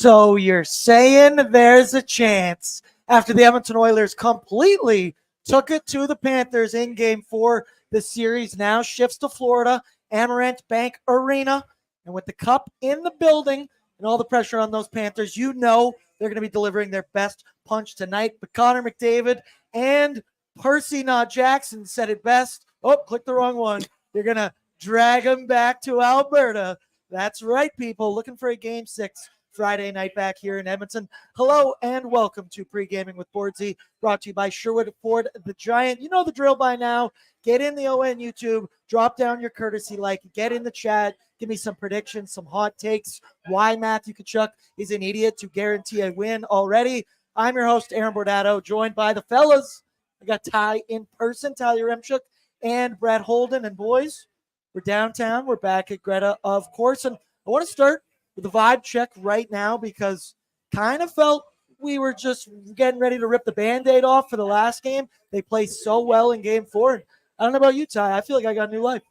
So you're saying there's a chance after the Edmonton Oilers completely took it to the Panthers in Game 4. The series now shifts to Florida, Amarant Bank Arena. And with the cup in the building and all the pressure on those Panthers, you know they're going to be delivering their best punch tonight. But Connor McDavid and Percy Not Jackson said it best. Oh, click the wrong one. You're going to drag them back to Alberta. That's right, people. Looking for a Game 6 Friday night back here in Edmonton. Hello and welcome to Pre-Gaming with BORDZY, brought to you by Sherwood Ford the Giant. You know the drill by now. Get in the ON YouTube, drop down your courtesy like, get in the chat, give me some predictions, some hot takes, why Matthew Tkachuk is an idiot to guarantee a win already. I'm your host, Aaron Bordato, joined by the fellas. I got Ty in person, Tyler Remchuk, and Brad Holden. And boys, we're downtown. We're back at Greta, of course. And I want to start with the vibe check right now because kind of felt we were just getting ready to rip the Band-Aid off for the last game. They played so well in Game 4. I don't know about you, Ty. I feel like I got new life.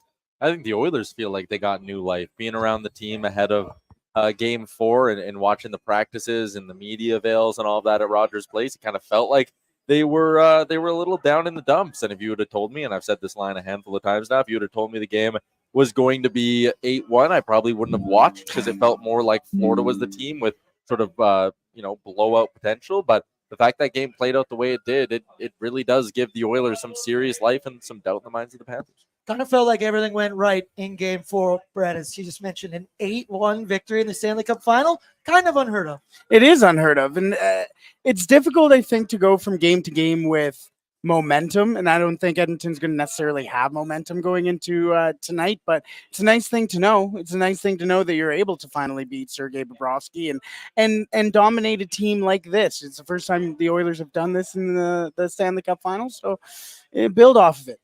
I think the Oilers feel like they got new life. Being around the team ahead of Game 4 and watching the practices and the media avails and all of that at Rogers Place, it kind of felt like they were a little down in the dumps. And if you would have told me, and I've said this line a handful of times now, if you would have told me the game was going to be 8-1, I probably wouldn't have watched because it felt more like Florida was the team with sort of blowout potential. But the fact that game played out the way it did, it really does give the Oilers some serious life and some doubt in the minds of the Panthers. Kind of felt like everything went right in Game 4, Brett, as you just mentioned, an 8-1 victory in the Stanley Cup Final. Kind of unheard of. It is unheard of, and it's difficult, I think, to go from game to game with momentum, and I don't think Edmonton's going to necessarily have momentum going into tonight, but it's a nice thing to know. It's a nice thing to know that you're able to finally beat Sergei Bobrovsky and dominate a team like this. It's the first time the Oilers have done this in the Stanley Cup Finals, so build off of it.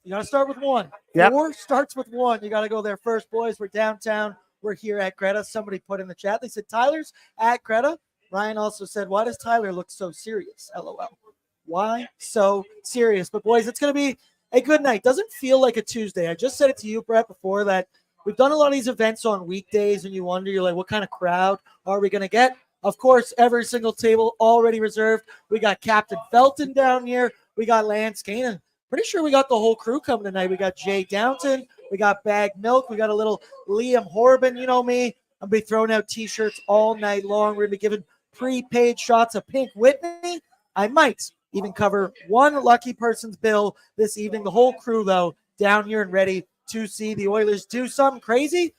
You got to start with one. Yep. 4 starts with 1. You got to go there first, boys. We're downtown. We're here at Greta. Somebody put in the chat. They said, Tyler's at Greta. Ryan also said, why does Tyler look so serious? LOL. Why so serious? But, boys, it's going to be a good night. Doesn't feel like a Tuesday. I just said it to you, Brett, before that we've done a lot of these events on weekdays, and you wonder, you're like, what kind of crowd are we going to get? Of course, every single table already reserved. We got Captain Felton down here. We got Lance Kane. Pretty sure we got the whole crew coming tonight. We got Jay Downton. We got Bag Milk. We got a little Liam Horban. You know me. I'll be throwing out T-shirts all night long. We're going to be giving prepaid shots of Pink Whitney. I might even cover one lucky person's bill this evening. The whole crew, though, down here and ready to see the Oilers do something crazy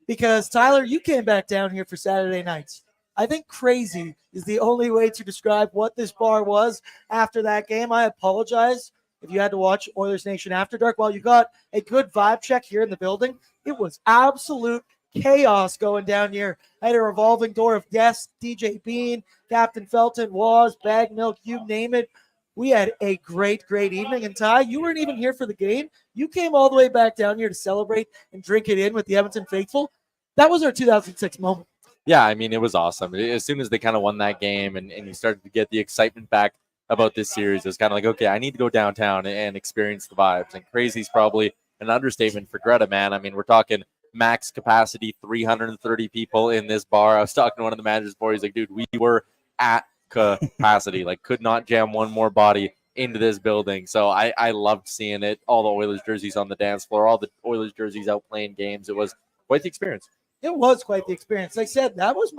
because, Tyler, you came back down here for Saturday nights. I think crazy is the only way to describe what this bar was after that game. I apologize if you had to watch Oilersnation After Dark. While you got a good vibe check here in the building, it was absolute chaos going down here. I had a revolving door of guests, DJ Bean, Captain Felton, Waz, Bag Milk, you name it. We had a great, great evening. And Ty, you weren't even here for the game. You came all the way back down here to celebrate and drink it in with the Edmonton faithful. That was our 2006 moment. Yeah, I mean, it was awesome. As soon as they kind of won that game and you started to get the excitement back about this series, it's kind of like, okay, I need to go downtown and experience the vibes. And crazy is probably an understatement for Greta, man. I mean, we're talking max capacity, 330 people in this bar. I was talking to one of the managers before. He's like, dude, we were at capacity, like could not jam one more body into this building. So I loved seeing it. All the Oilers jerseys on the dance floor, all the Oilers jerseys out playing games. It was quite the experience. It was quite the experience. Like I said, that was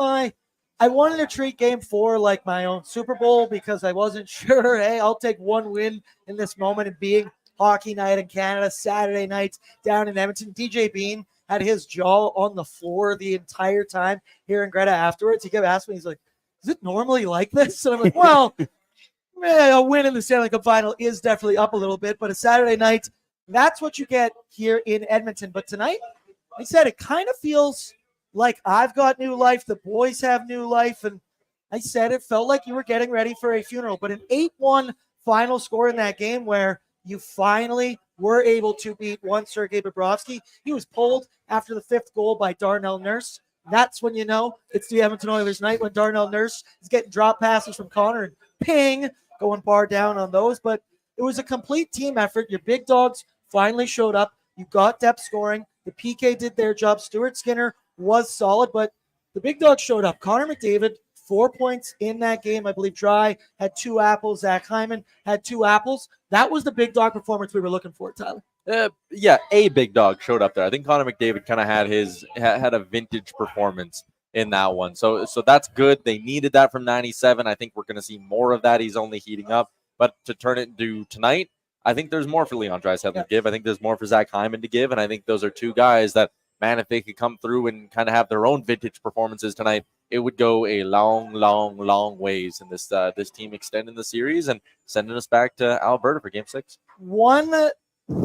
I wanted to treat Game 4 like my own Super Bowl because I wasn't sure, hey, I'll take one win in this moment. And being hockey night in Canada, Saturday nights down in Edmonton, DJ Bean had his jaw on the floor the entire time here in Greta afterwards. He kept asking me, he's like, is it normally like this? And I'm like, well, a win in the Stanley Cup Final is definitely up a little bit, but a Saturday night, that's what you get here in Edmonton. But tonight, like I said, it kind of feels like I've got new life, the boys have new life, and I said it felt like you were getting ready for a funeral. But an 8-1 final score in that game where you finally were able to beat one Sergei Bobrovsky. He was pulled after the 5th goal by Darnell Nurse. That's when you know it's the Edmonton Oilers night, when Darnell Nurse is getting drop passes from Connor and ping, going bar down on those. But it was a complete team effort. Your big dogs finally showed up. You got depth scoring. The PK did their job. Stuart Skinner was solid, but The big dog showed up. Connor McDavid, 4 points in that game. I believe Dry had 2 apples. Zach Hyman had 2 apples. That was the big dog performance we were looking for, Tyler. Yeah, a big dog showed up there. I think Connor McDavid kind of had a vintage performance in that one. So that's good. They needed that from 97. I think we're going to see more of that. He's only heating up. But to turn it into tonight, I think there's more for Leon Draisaitl to give. I think there's more for Zach Hyman to give. And I think those are 2 guys that, man, if they could come through and kind of have their own vintage performances tonight, it would go a long, long, long ways in this team extending the series and sending us back to Alberta for Game 6. One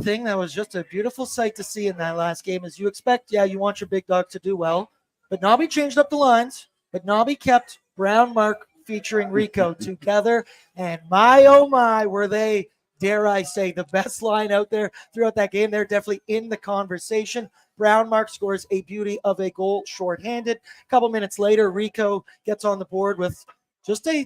thing that was just a beautiful sight to see in that last game is you expect, you want your big dog to do well, but Nobby changed up the lines, but Nobby kept Brown, Mark featuring Rico together, and my, oh my, were they, dare I say, the best line out there throughout that game. They're definitely in the conversation. Brown Mark scores a beauty of a goal shorthanded. A couple minutes later, Rico gets on the board with just a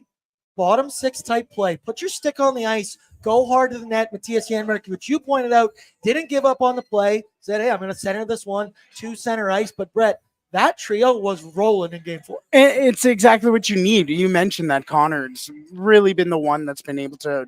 bottom 6 type play. Put your stick on the ice, go hard to the net. Matthias Janmark, which you pointed out, didn't give up on the play, said, hey, I'm going to center this one to center ice. But Brett, that trio was rolling in Game 4. It's exactly what you need. You mentioned that Connor's really been the one that's been able to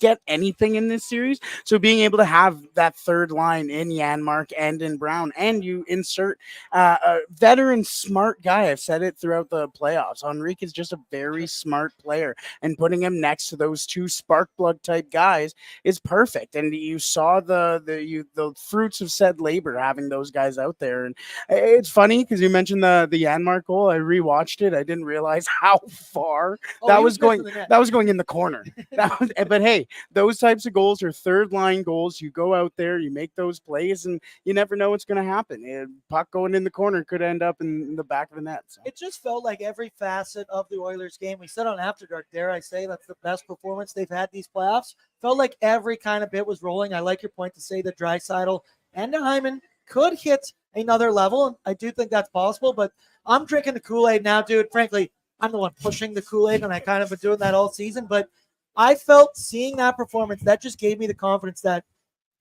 get anything in this series. So being able to have that third line in Janmark and in Brown, and you insert a veteran smart guy. I've said it throughout the playoffs. Henrique is just a very smart player, and putting him next to those 2 spark plug type guys is perfect. And you saw the fruits of said labor having those guys out there. And it's funny because you mentioned the Janmark goal. I rewatched it. I didn't realize how far that was going. That was going in the corner. But hey, those types of goals are third line goals. You go out there, you make those plays, and you never know what's going to happen. A puck going in the corner could end up in the back of the net. So. It just felt like every facet of the Oilers game. We said on After Dark, dare I say, that's the best performance they've had these playoffs. Felt like every kind of bit was rolling. I like your point to say that Draisaitl and Hyman could hit another level, and I do think that's possible, but I'm drinking the Kool-Aid now, dude. Frankly, I'm the one pushing the Kool-Aid, and I kind of been doing that all season, but I felt seeing that performance, that just gave me the confidence that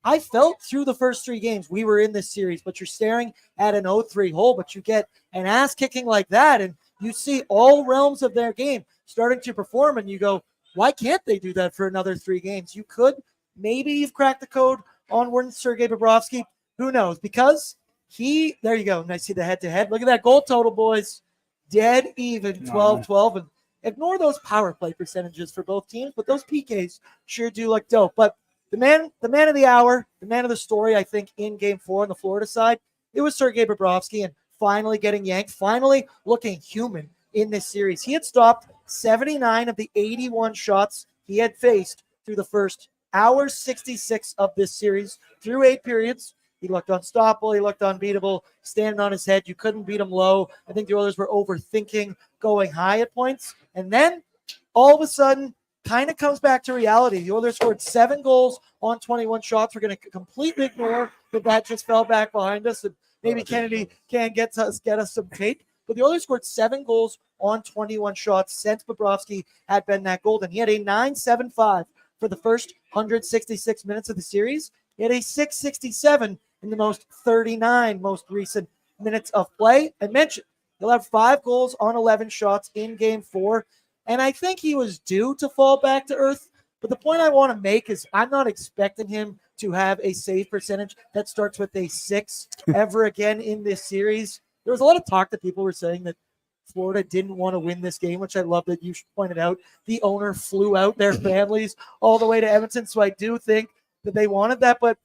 I felt through the first 3 games we were in this series, but you're staring at an 0-3 hole, but you get an ass kicking like that, and you see all realms of their game starting to perform, and you go, why can't they do that for another 3 games? You could. Maybe you've cracked the code on one Sergei Bobrovsky. Who knows? Because there you go. And I see the head-to-head. Look at that goal total, boys. Dead even, 12-12, and ignore those power play percentages for both teams, but those PKs sure do look dope. But the man of the hour, the man of the story, I think, in Game 4 on the Florida side, it was Sergei Bobrovsky, and finally getting yanked, finally looking human in this series. He had stopped 79 of the 81 shots he had faced through the first hour 66 of this series, through 8 periods. He looked unstoppable. He looked unbeatable, standing on his head. You couldn't beat him low. I think the Oilers were overthinking going high at points. And then all of a sudden, kind of comes back to reality. The Oilers scored 7 goals on 21 shots. We're going to completely ignore that just fell back behind us. And maybe Kennedy can get us some tape. But the Oilers scored 7 goals on 21 shots since Bobrovsky had been that golden. He had a 9.75 for the first 166 minutes of the series. He had a 6.67 in the most recent minutes of play. I mentioned he'll have 5 goals on 11 shots in Game 4, and I think he was due to fall back to earth. But the point I want to make is I'm not expecting him to have a save percentage that starts with a 6 ever again in this series. There was a lot of talk that people were saying that Florida didn't want to win this game, which I love that you pointed out. The owner flew out their families all the way to Edmonton, so I do think that they wanted that. But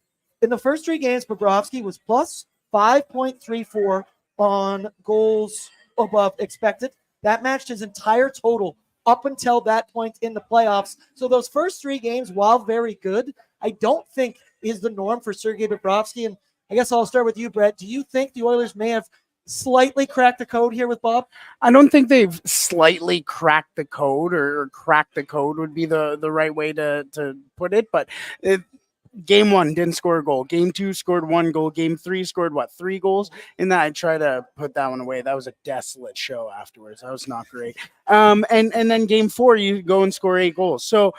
in the first 3 games, Bobrovsky was plus 5.34 on goals above expected. That matched his entire total up until that point in the playoffs. So those first 3 games, while very good, I don't think is the norm for Sergei Bobrovsky. And I guess I'll start with you, Brett. Do you think the Oilers may have slightly cracked the code here with Bob? I don't think they've slightly cracked the code, or cracked the code would be the right way to put it. But Game 1 didn't score a goal. Game 2 scored 1 goal. Game 3 scored 3 goals? In that, I try to put that one away. That was a desolate show afterwards. That was not great. And then Game 4, you go and score 8 goals. So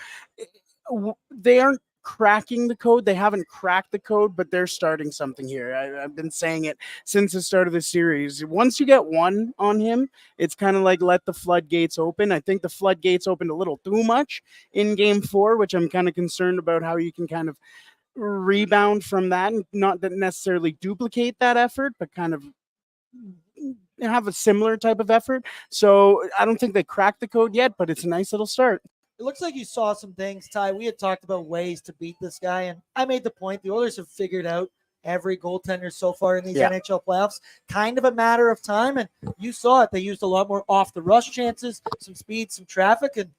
they aren't cracking the code. They haven't cracked the code, but they're starting something here. I've been saying it since the start of the series. Once you get one on him, it's kind of like let the floodgates open. I think the floodgates opened a little too much in game 4, which I'm kind of concerned about how you can kind of rebound from that and not necessarily duplicate that effort, but kind of have a similar type of effort. So I don't think they cracked the code yet, but it's a nice little start. It looks like you saw some things, Ty. We had talked about ways to beat this guy, and I made the point the Oilers have figured out every goaltender so far in these NHL playoffs. Kind of a matter of time, and you saw it. They used a lot more off-the-rush chances, some speed, some traffic, and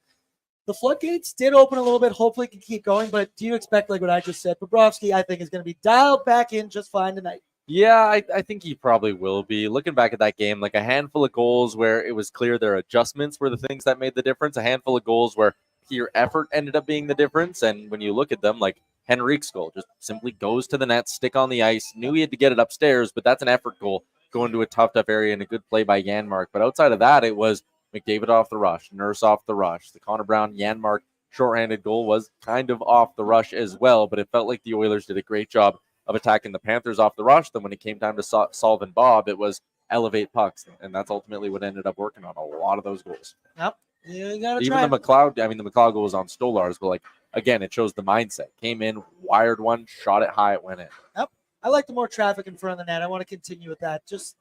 the floodgates did open a little bit. Hopefully it can keep going, but do you expect, like what I just said, Bobrovsky, I think, is going to be dialed back in just fine tonight? Yeah, I think he probably will be. Looking back at that game, like a handful of goals where it was clear their adjustments were the things that made the difference. A handful of goals where pure effort ended up being the difference. And when you look at them, like Henrique's goal just simply goes to the net, stick on the ice. Knew he had to get it upstairs, but that's an effort goal going to a tough area and a good play by Janmark. But outside of that, it was McDavid off the rush, Nurse off the rush. The Connor Brown, Janmark shorthanded goal was kind of off the rush as well, but it felt like the Oilers did a great job of attacking the Panthers off the rush. Then when it came time to solve and Bob, it was elevate pucks, and that's ultimately what ended up working on a lot of those goals. Yep. You gotta Even try. the McLeod goal was on Stolarz, but like again, it shows the mindset. Came in, wired one, shot it high, it went in. Yep. I like the more traffic in front of the net. I want to continue with that. Just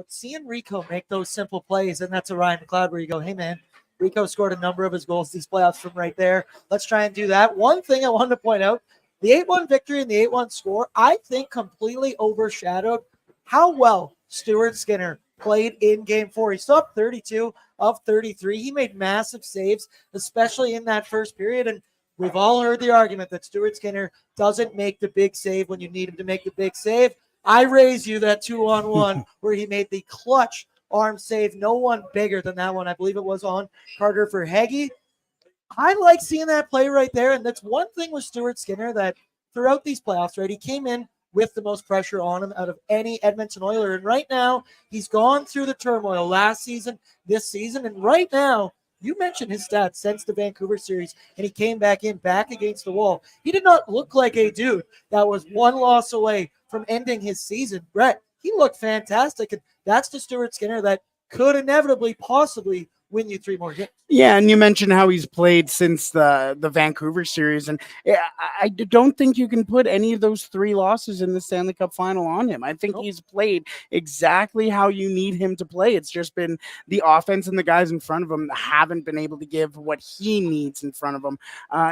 seeing Rico make those simple plays, and that's a Ryan McLeod where you go, hey man, Rico scored a number of his goals these playoffs from right there. Let's try and do that. One thing I wanted to point out, the 8-1 victory and the 8-1 score, I think completely overshadowed how well Stuart Skinner played in game 4. He stopped 32 of 33. He made massive saves, especially in that first period. And we've all heard the argument that Stuart Skinner doesn't make the big save when you need him to make the big save. I raise you that 2-on-1 where he made the clutch arm save. No one bigger than that one. I believe it was on Carter for Heggie. I like seeing that play right there. And that's one thing with Stuart Skinner that throughout these playoffs, right, he came in with the most pressure on him out of any Edmonton Oiler. And right now, he's gone through the turmoil last season, this season. And right now, you mentioned his stats since the Vancouver series, and he came back against the wall. He did not look like a dude that was one loss away from ending his season. Brett, he looked fantastic. And that's the Stuart Skinner that could inevitably, possibly win you 3 more games. Yeah, and you mentioned how he's played since the Vancouver series, and I don't think you can put any of those 3 losses in the Stanley Cup final on him. I think he's played exactly how you need him to play. It's just been the offense and the guys in front of him haven't been able to give what he needs in front of him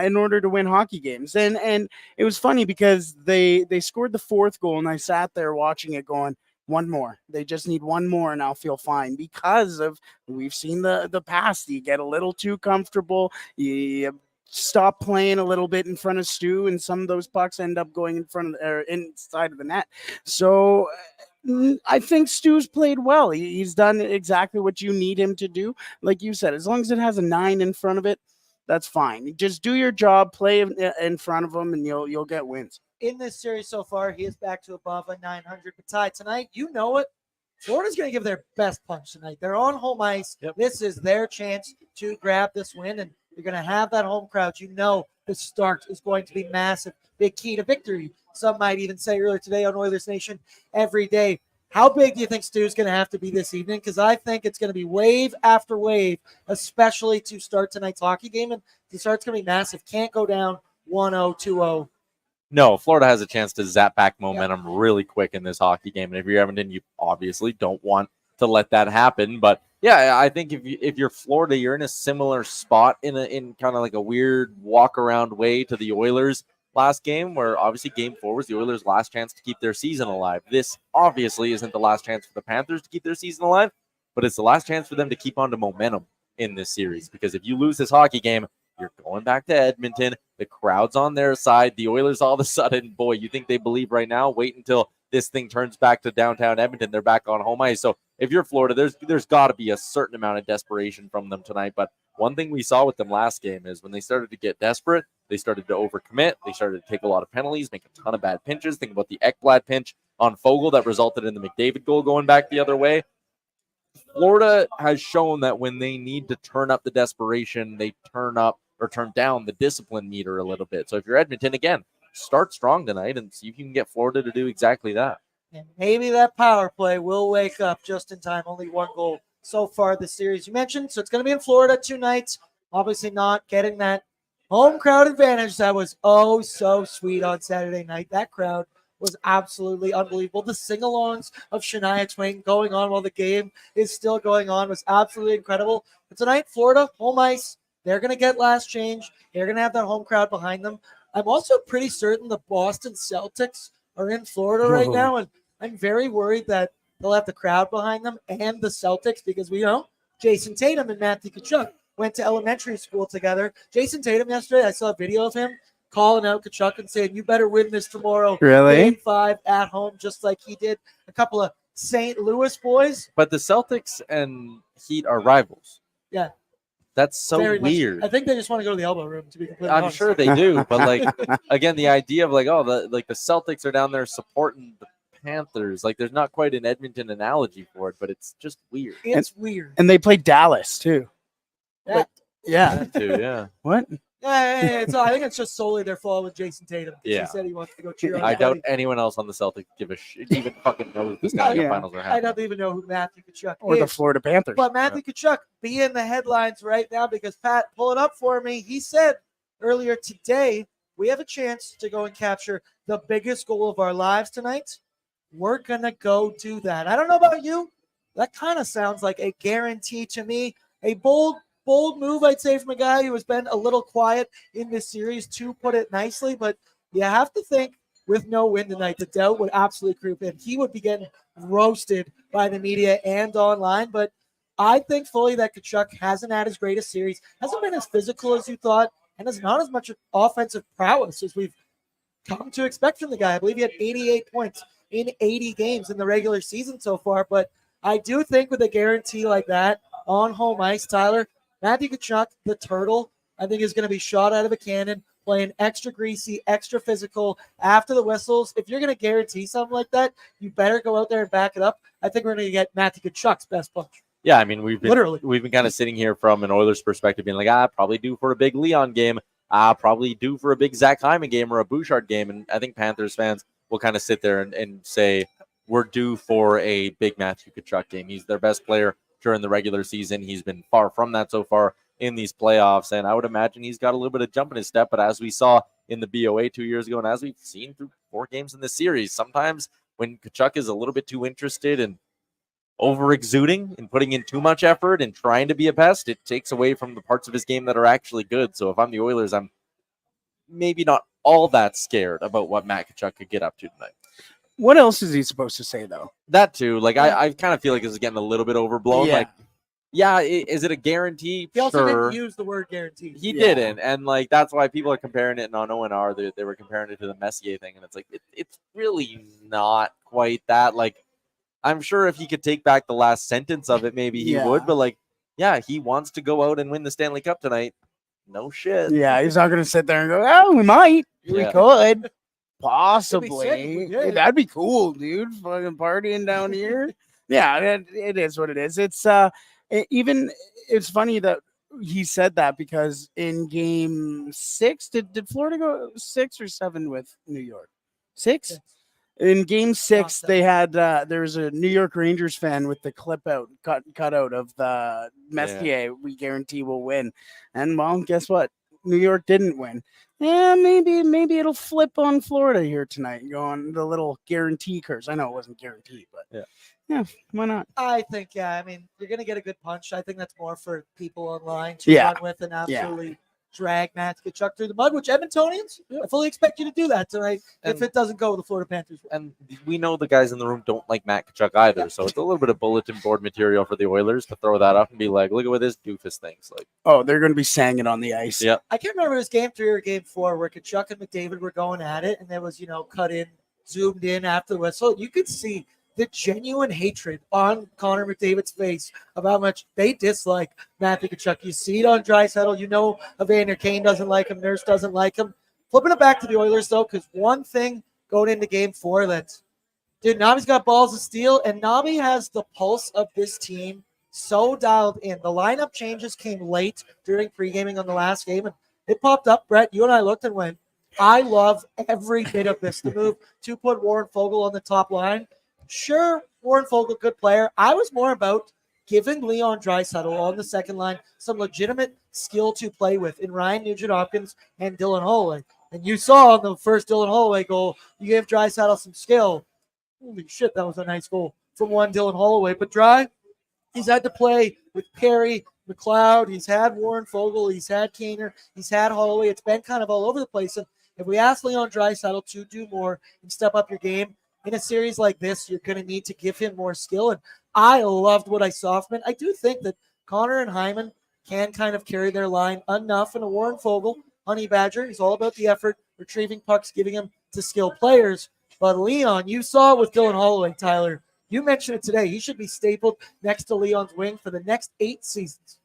in order to win hockey games. And it was funny because they scored the 4th goal, and I sat there watching it going, one more. They just need one more and I'll feel fine, because of we've seen the past. You get a little too comfortable. You stop playing a little bit in front of Stu, and some of those pucks end up going in front of or inside of the net. So I think Stu's played well. He's done exactly what you need him to do. Like you said, as long as it has a 9 in front of it, that's fine. Just do your job, play in front of him, and you'll get wins. In this series so far, he is back to above a 900. But Ty, tonight, you know it. Florida's going to give their best punch tonight. They're on home ice. Yep. This is their chance to grab this win, and you're going to have that home crowd. You know the start is going to be massive. Big key to victory. Some might even say earlier today on Oilers Nation every day. How big do you think Stu's going to have to be this evening? Because I think it's going to be wave after wave, especially to start tonight's hockey game. And the start's going to be massive. Can't go down 1-0, 2-0. No, Florida has a chance to zap back momentum really quick in this hockey game. And if you're Edmonton, you obviously don't want to let that happen. But yeah, I think if you're Florida, you're in a similar spot in kind of like a weird walk around way to the Oilers last game, where obviously game 4 was the Oilers' last chance to keep their season alive. This obviously isn't the last chance for the Panthers to keep their season alive, but it's the last chance for them to keep on to momentum in this series. Because if you lose this hockey game, you're going back to Edmonton. The crowd's on their side. The Oilers, all of a sudden, boy, you think they believe right now? Wait until this thing turns back to downtown Edmonton. They're back on home ice. So if you're Florida, there's got to be a certain amount of desperation from them tonight. But one thing we saw with them last game is when they started to get desperate, they started to overcommit. They started to take a lot of penalties, make a ton of bad pinches. Think about the Ekblad pinch on Fogle that resulted in the McDavid goal going back the other way. Florida has shown that when they need to turn up the desperation, they turn up or turn down the discipline meter a little bit. So if you're Edmonton, again, start strong tonight and see if you can get Florida to do exactly that. And maybe that power play will wake up just in time. Only one goal so far this series you mentioned. So it's going to be in Florida 2 nights. Obviously not getting that home crowd advantage that was oh so sweet on Saturday night. That crowd was absolutely unbelievable. The sing-alongs of Shania Twain going on while the game is still going on was absolutely incredible. But tonight, Florida, home ice, they're going to get last change. They're going to have that home crowd behind them. I'm also pretty certain the Boston Celtics are in Florida right now, and I'm very worried that they'll have the crowd behind them and the Celtics because we know Jason Tatum and Matthew Tkachuk went to elementary school together. Jason Tatum yesterday, I saw a video of him calling out Tkachuk and saying, "You better win this tomorrow." Really? Game 5 at home, just like he did a couple of St. Louis boys. But the Celtics and Heat are rivals. Yeah. That's so Very much. weird. I think they just want to go to the elbow room, to be completely I'm honest. sure they do, but like again, the idea of like, oh, the Celtics are down there supporting the Panthers. Like, there's not quite an Edmonton analogy for it, but it's just weird. It's weird. And they played Dallas too. Yeah. Yeah. That too, yeah. What? Yeah. So I think it's just solely their fault with Jason Tatum. Yeah. He said he wants to go cheer on I his doubt buddy. anyone else on the Celtics give a shit, even fucking knows this kind Yeah. of finals are I happening. don't even know who Matthew Tkachuk Or the is. Florida Panthers. But Matthew Tkachuk be in the headlines right now because Pat, pull it up for me. He said earlier today, we have a chance to go and capture the biggest goal of our lives tonight. We're going to go do that. I don't know about you. That kind of sounds like a guarantee to me. A bold move, I'd say, from a guy who has been a little quiet in this series, to put it nicely. But you have to think with no win tonight, the doubt would absolutely creep in. He would be getting roasted by the media and online. But I think fully that Tkachuk hasn't had his greatest series, hasn't been as physical as you thought, and has not as much offensive prowess as we've come to expect from the guy. I believe he had 88 points in 80 games in the regular season so far. But I do think with a guarantee like that on home ice, Tyler, Matthew Tkachuk, the turtle, I think is going to be shot out of a cannon, playing extra greasy, extra physical after the whistles. If you're going to guarantee something like that, you better go out there and back it up. I think we're going to get Matthew Tkachuk's best punch. Yeah, I mean, we've been kind of sitting here from an Oilers perspective being like, probably due for a big Leon game, probably due for a big Zach Hyman game or a Bouchard game. And I think Panthers fans will kind of sit there and say, we're due for a big Matthew Tkachuk game. He's their best player during the regular season. He's been far from that so far in these playoffs, and I would imagine he's got a little bit of jump in his step. But as we saw in the BOA 2 years ago, and as we've seen through 4 games in this series, sometimes when Tkachuk is a little bit too interested and over exuding and putting in too much effort and trying to be a pest, it takes away from the parts of his game that are actually good. So if I'm the Oilers, I'm maybe not all that scared about what Matt Tkachuk could get up to tonight. What else is he supposed to say, though? That too. Like, I kind of feel like this is getting a little bit overblown. Yeah. Like, is it a guarantee? He also Sure. didn't use the word guarantee. He didn't, and like that's why people are comparing it. And on ONR, they were comparing it to the Messier thing, and it's like it's really not quite that. Like, I'm sure if he could take back the last sentence of it, maybe he would. But like, yeah, he wants to go out and win the Stanley Cup tonight. No shit. Yeah, he's not going to sit there and go, "Oh, we might, we Yeah. could, possibly." sick. Yeah. That'd be cool, dude. Fucking partying down here. Yeah, it is what it is. It's it's funny that he said that because in game 6, did Florida go 6 or 7 with New York? 6? In game 6, they had there's a New York Rangers fan with the cut out of the Messier. We guarantee we'll win, and well, guess what? New York didn't win. Yeah, maybe it'll flip on Florida here tonight. Going the little guarantee curse. I know it wasn't guaranteed, but yeah, why not? I think, I mean, you're going to get a good punch. I think that's more for people online to run with and absolutely drag Matt Tkachuk through the mud, which Edmontonians, I fully expect you to do that tonight if it doesn't go with the Florida Panthers. And we know the guys in the room don't like Matt Tkachuk either, so it's a little bit of bulletin board material for the Oilers to throw that up and be like, look at what this doofus thinks. Like, oh, they're going to be saying it on the ice. Yeah. I can't remember if it was game 3 or game 4 where Tkachuk and McDavid were going at it, and there was, cut in, zoomed in after the whistle. You could see the genuine hatred on Connor McDavid's face of how much they dislike Matthew Tkachuk. You see it on Draisaitl. Evander Kane doesn't like him. Nurse doesn't like him. Flipping it back to the Oilers, though, because one thing going into game 4 dude, Nabi's got balls of steel, and Nabi has the pulse of this team so dialed in. The lineup changes came late during pre-gaming on the last game, and It popped up, Brett. You and I looked and went, I love every bit of this. The move to put Warren Fogle on the top line. Sure, Warren Fogle, good player. I was more about giving Leon Draisaitl on the second line some legitimate skill to play with in Ryan Nugent-Hopkins and Dylan Holloway. And you saw on the first Dylan Holloway goal, you gave Draisaitl some skill. Holy shit, that was a nice goal from one Dylan Holloway. But Dry, he's had to play with Perry, McLeod. He's had Warren Fogle. He's had Kaner. He's had Holloway. It's been kind of all over the place. And if we ask Leon Draisaitl to do more and step up your game in a series like this, you're going to need to give him more skill. And I loved what I saw from it. I do think that Connor and Hyman can kind of carry their line enough. And a Warren Fogle, Honey Badger, he's all about the effort, retrieving pucks, giving them to skilled players. But Leon, you saw it with Dylan Holloway, Tyler. You mentioned it today. He should be stapled next to Leon's wing for the next 8 seasons.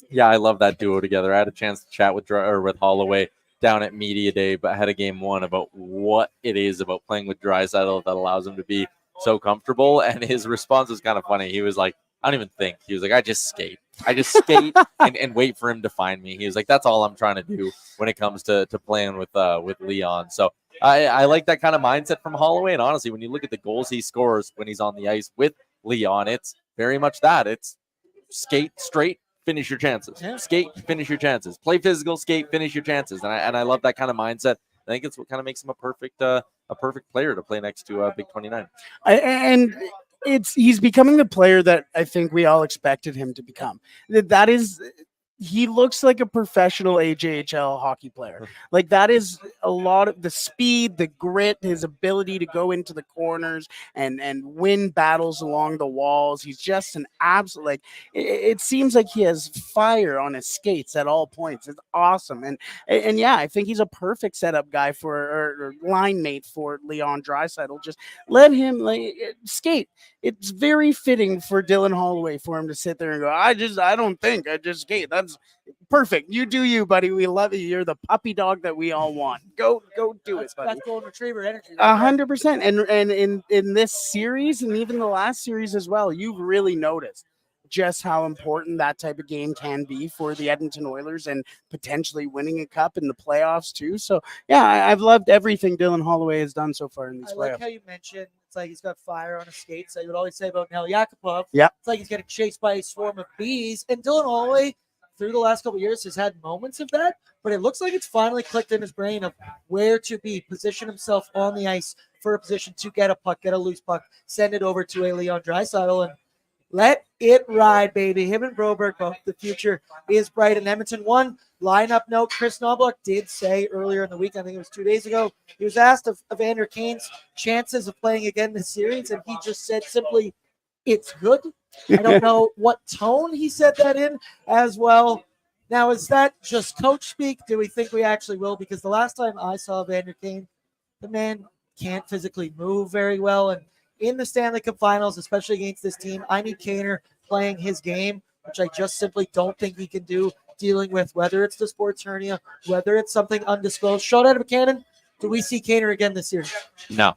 Yeah, I love that duo together. I had a chance to chat with Holloway down at Media Day, but ahead of game 1 about what it is about playing with Draisaitl that allows him to be so comfortable. And his response was kind of funny. He was like, I don't even think. He was like, I just skate. I just skate and wait for him to find me. He was like, that's all I'm trying to do when it comes to playing with Leon. So I like that kind of mindset from Holloway. And honestly, when you look at the goals he scores when he's on the ice with Leon, it's very much that. It's skate straight, finish your chances. Yeah. Skate, finish your chances. Play physical, skate, finish your chances. And I love that kind of mindset. I think it's what kind of makes him a perfect player to play next to Big 29. And he's becoming the player that I think we all expected him to become. That is, he looks like a professional AJHL hockey player. Like, that is a lot of the speed, the grit, his ability to go into the corners and win battles along the walls. He's just an absolute, like, it seems like he has fire on his skates at all points. It's awesome. And yeah, I think he's a perfect setup guy or line mate for Leon Draisaitl. Just let him skate. It's very fitting for Dylan Holloway for him to sit there and go, I don't think I just skate. That's perfect. You do you, buddy. We love you. You're the puppy dog that we all want. Go do it, buddy. That's golden retriever energy. 100%. And in this series and even the last series as well, you've really noticed just how important that type of game can be for the Edmonton Oilers and potentially winning a cup in the playoffs too. So yeah, I've loved everything Dylan Holloway has done so far in these playoffs. I like how you mentioned it's like he's got fire on his skates. I would always say about Nel Yakupov. Yeah, it's like he's getting chased by a swarm of bees. And Dylan Holloway, through the last couple of years, has had moments of that, but it looks like it's finally clicked in his brain of where to be, position himself on the ice for a position to get a puck, get a loose puck, send it over to a Leon Draisaitl, and let it ride, baby. Him and Broberg, both. The future is bright. In Edmonton, one lineup note. Chris Knobloch did say earlier in the week, I think it was 2 days ago, he was asked of Evander Kane's chances of playing again this series, and he just said simply, it's good. I don't know what tone he said that in as well. Now, is that just coach speak? Do we think we actually will? Because the last time I saw Evander Kane, the man can't physically move very well, and in the Stanley Cup Finals, especially against this team, I need Kaner playing his game, which I just simply don't think he can do, dealing with whether it's the sports hernia, whether it's something undisclosed. Shot out of a cannon, do we see Kaner again this year? No.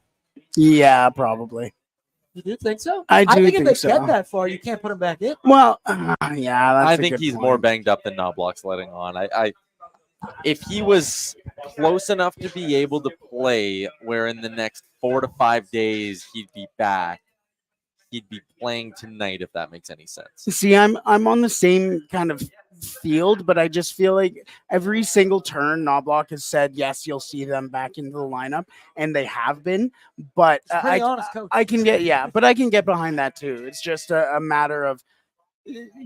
Yeah, probably. You do think so? I do think think if they so. get that far, you can't put him back in. Well, yeah, that's I a think good he's point. more banged up than Knobloch's letting on. If he was close enough to be able to play where in the next 4 to 5 days he'd be back, he'd be playing tonight, if that makes any sense. See, I'm on the same kind of field, but I just feel like every single turn Knobloch has said, yes, you'll see them back into the lineup, and they have been. But honest coach. I can get behind that too. It's just a matter of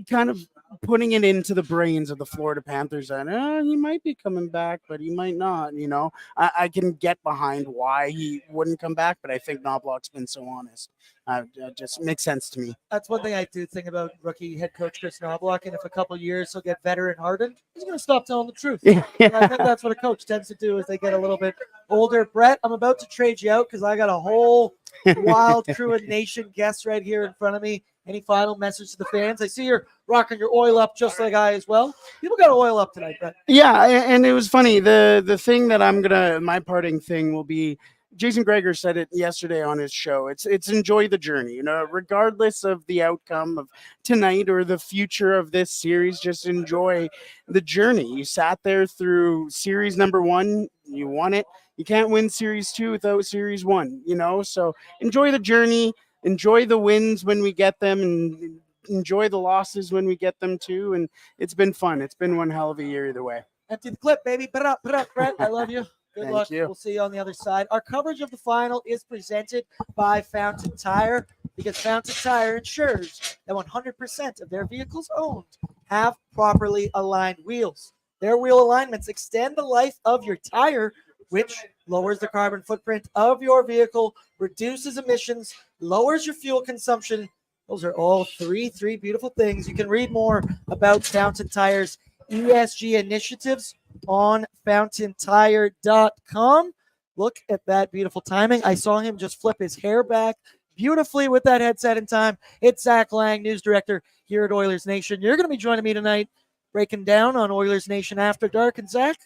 kind of putting it into the brains of the Florida Panthers and he might be coming back, but he might not. You know, I can get behind why he wouldn't come back, but I think Knobloch's been so honest. It just makes sense to me. That's one thing I do think about rookie head coach Chris Knobloch, and if a couple of years he'll get veteran hardened, he's going to stop telling the truth. Yeah. And I think that's what a coach tends to do as they get a little bit older. Brett, I'm about to trade you out because I got a whole wild crew and nation guests right here in front of me. Any final message to the fans? I see you're rocking your oil up just like I as well. People got to oil up tonight, Brett. Yeah, and it was funny. The thing that my parting thing will be, Jason Greger said it yesterday on his show. It's enjoy the journey, you know, regardless of the outcome of tonight or the future of this series. Just enjoy the journey. You sat there through series number 1, you won it. You can't win series 2 without series 1, you know. So enjoy the journey, enjoy the wins when we get them, and enjoy the losses when we get them too. And it's been fun. It's been one hell of a year either way. Empty the clip, baby. Put up, Brett. I love you. Good Thank luck. you. We'll see you on the other side. Our coverage of the final is presented by Fountain Tire, because Fountain Tire ensures that 100% of their vehicles owned have properly aligned wheels. Their wheel alignments extend the life of your tire, which lowers the carbon footprint of your vehicle, reduces emissions, lowers your fuel consumption. Those are all three beautiful things. You can read more about Fountain Tire's ESG initiatives on fountaintire.com. Look at that beautiful timing. I saw him just flip his hair back beautifully with that headset in time. It's Zach Lang, news director here at Oilers Nation. You're going to be joining me tonight, breaking down on Oilers Nation After Dark. And Zach,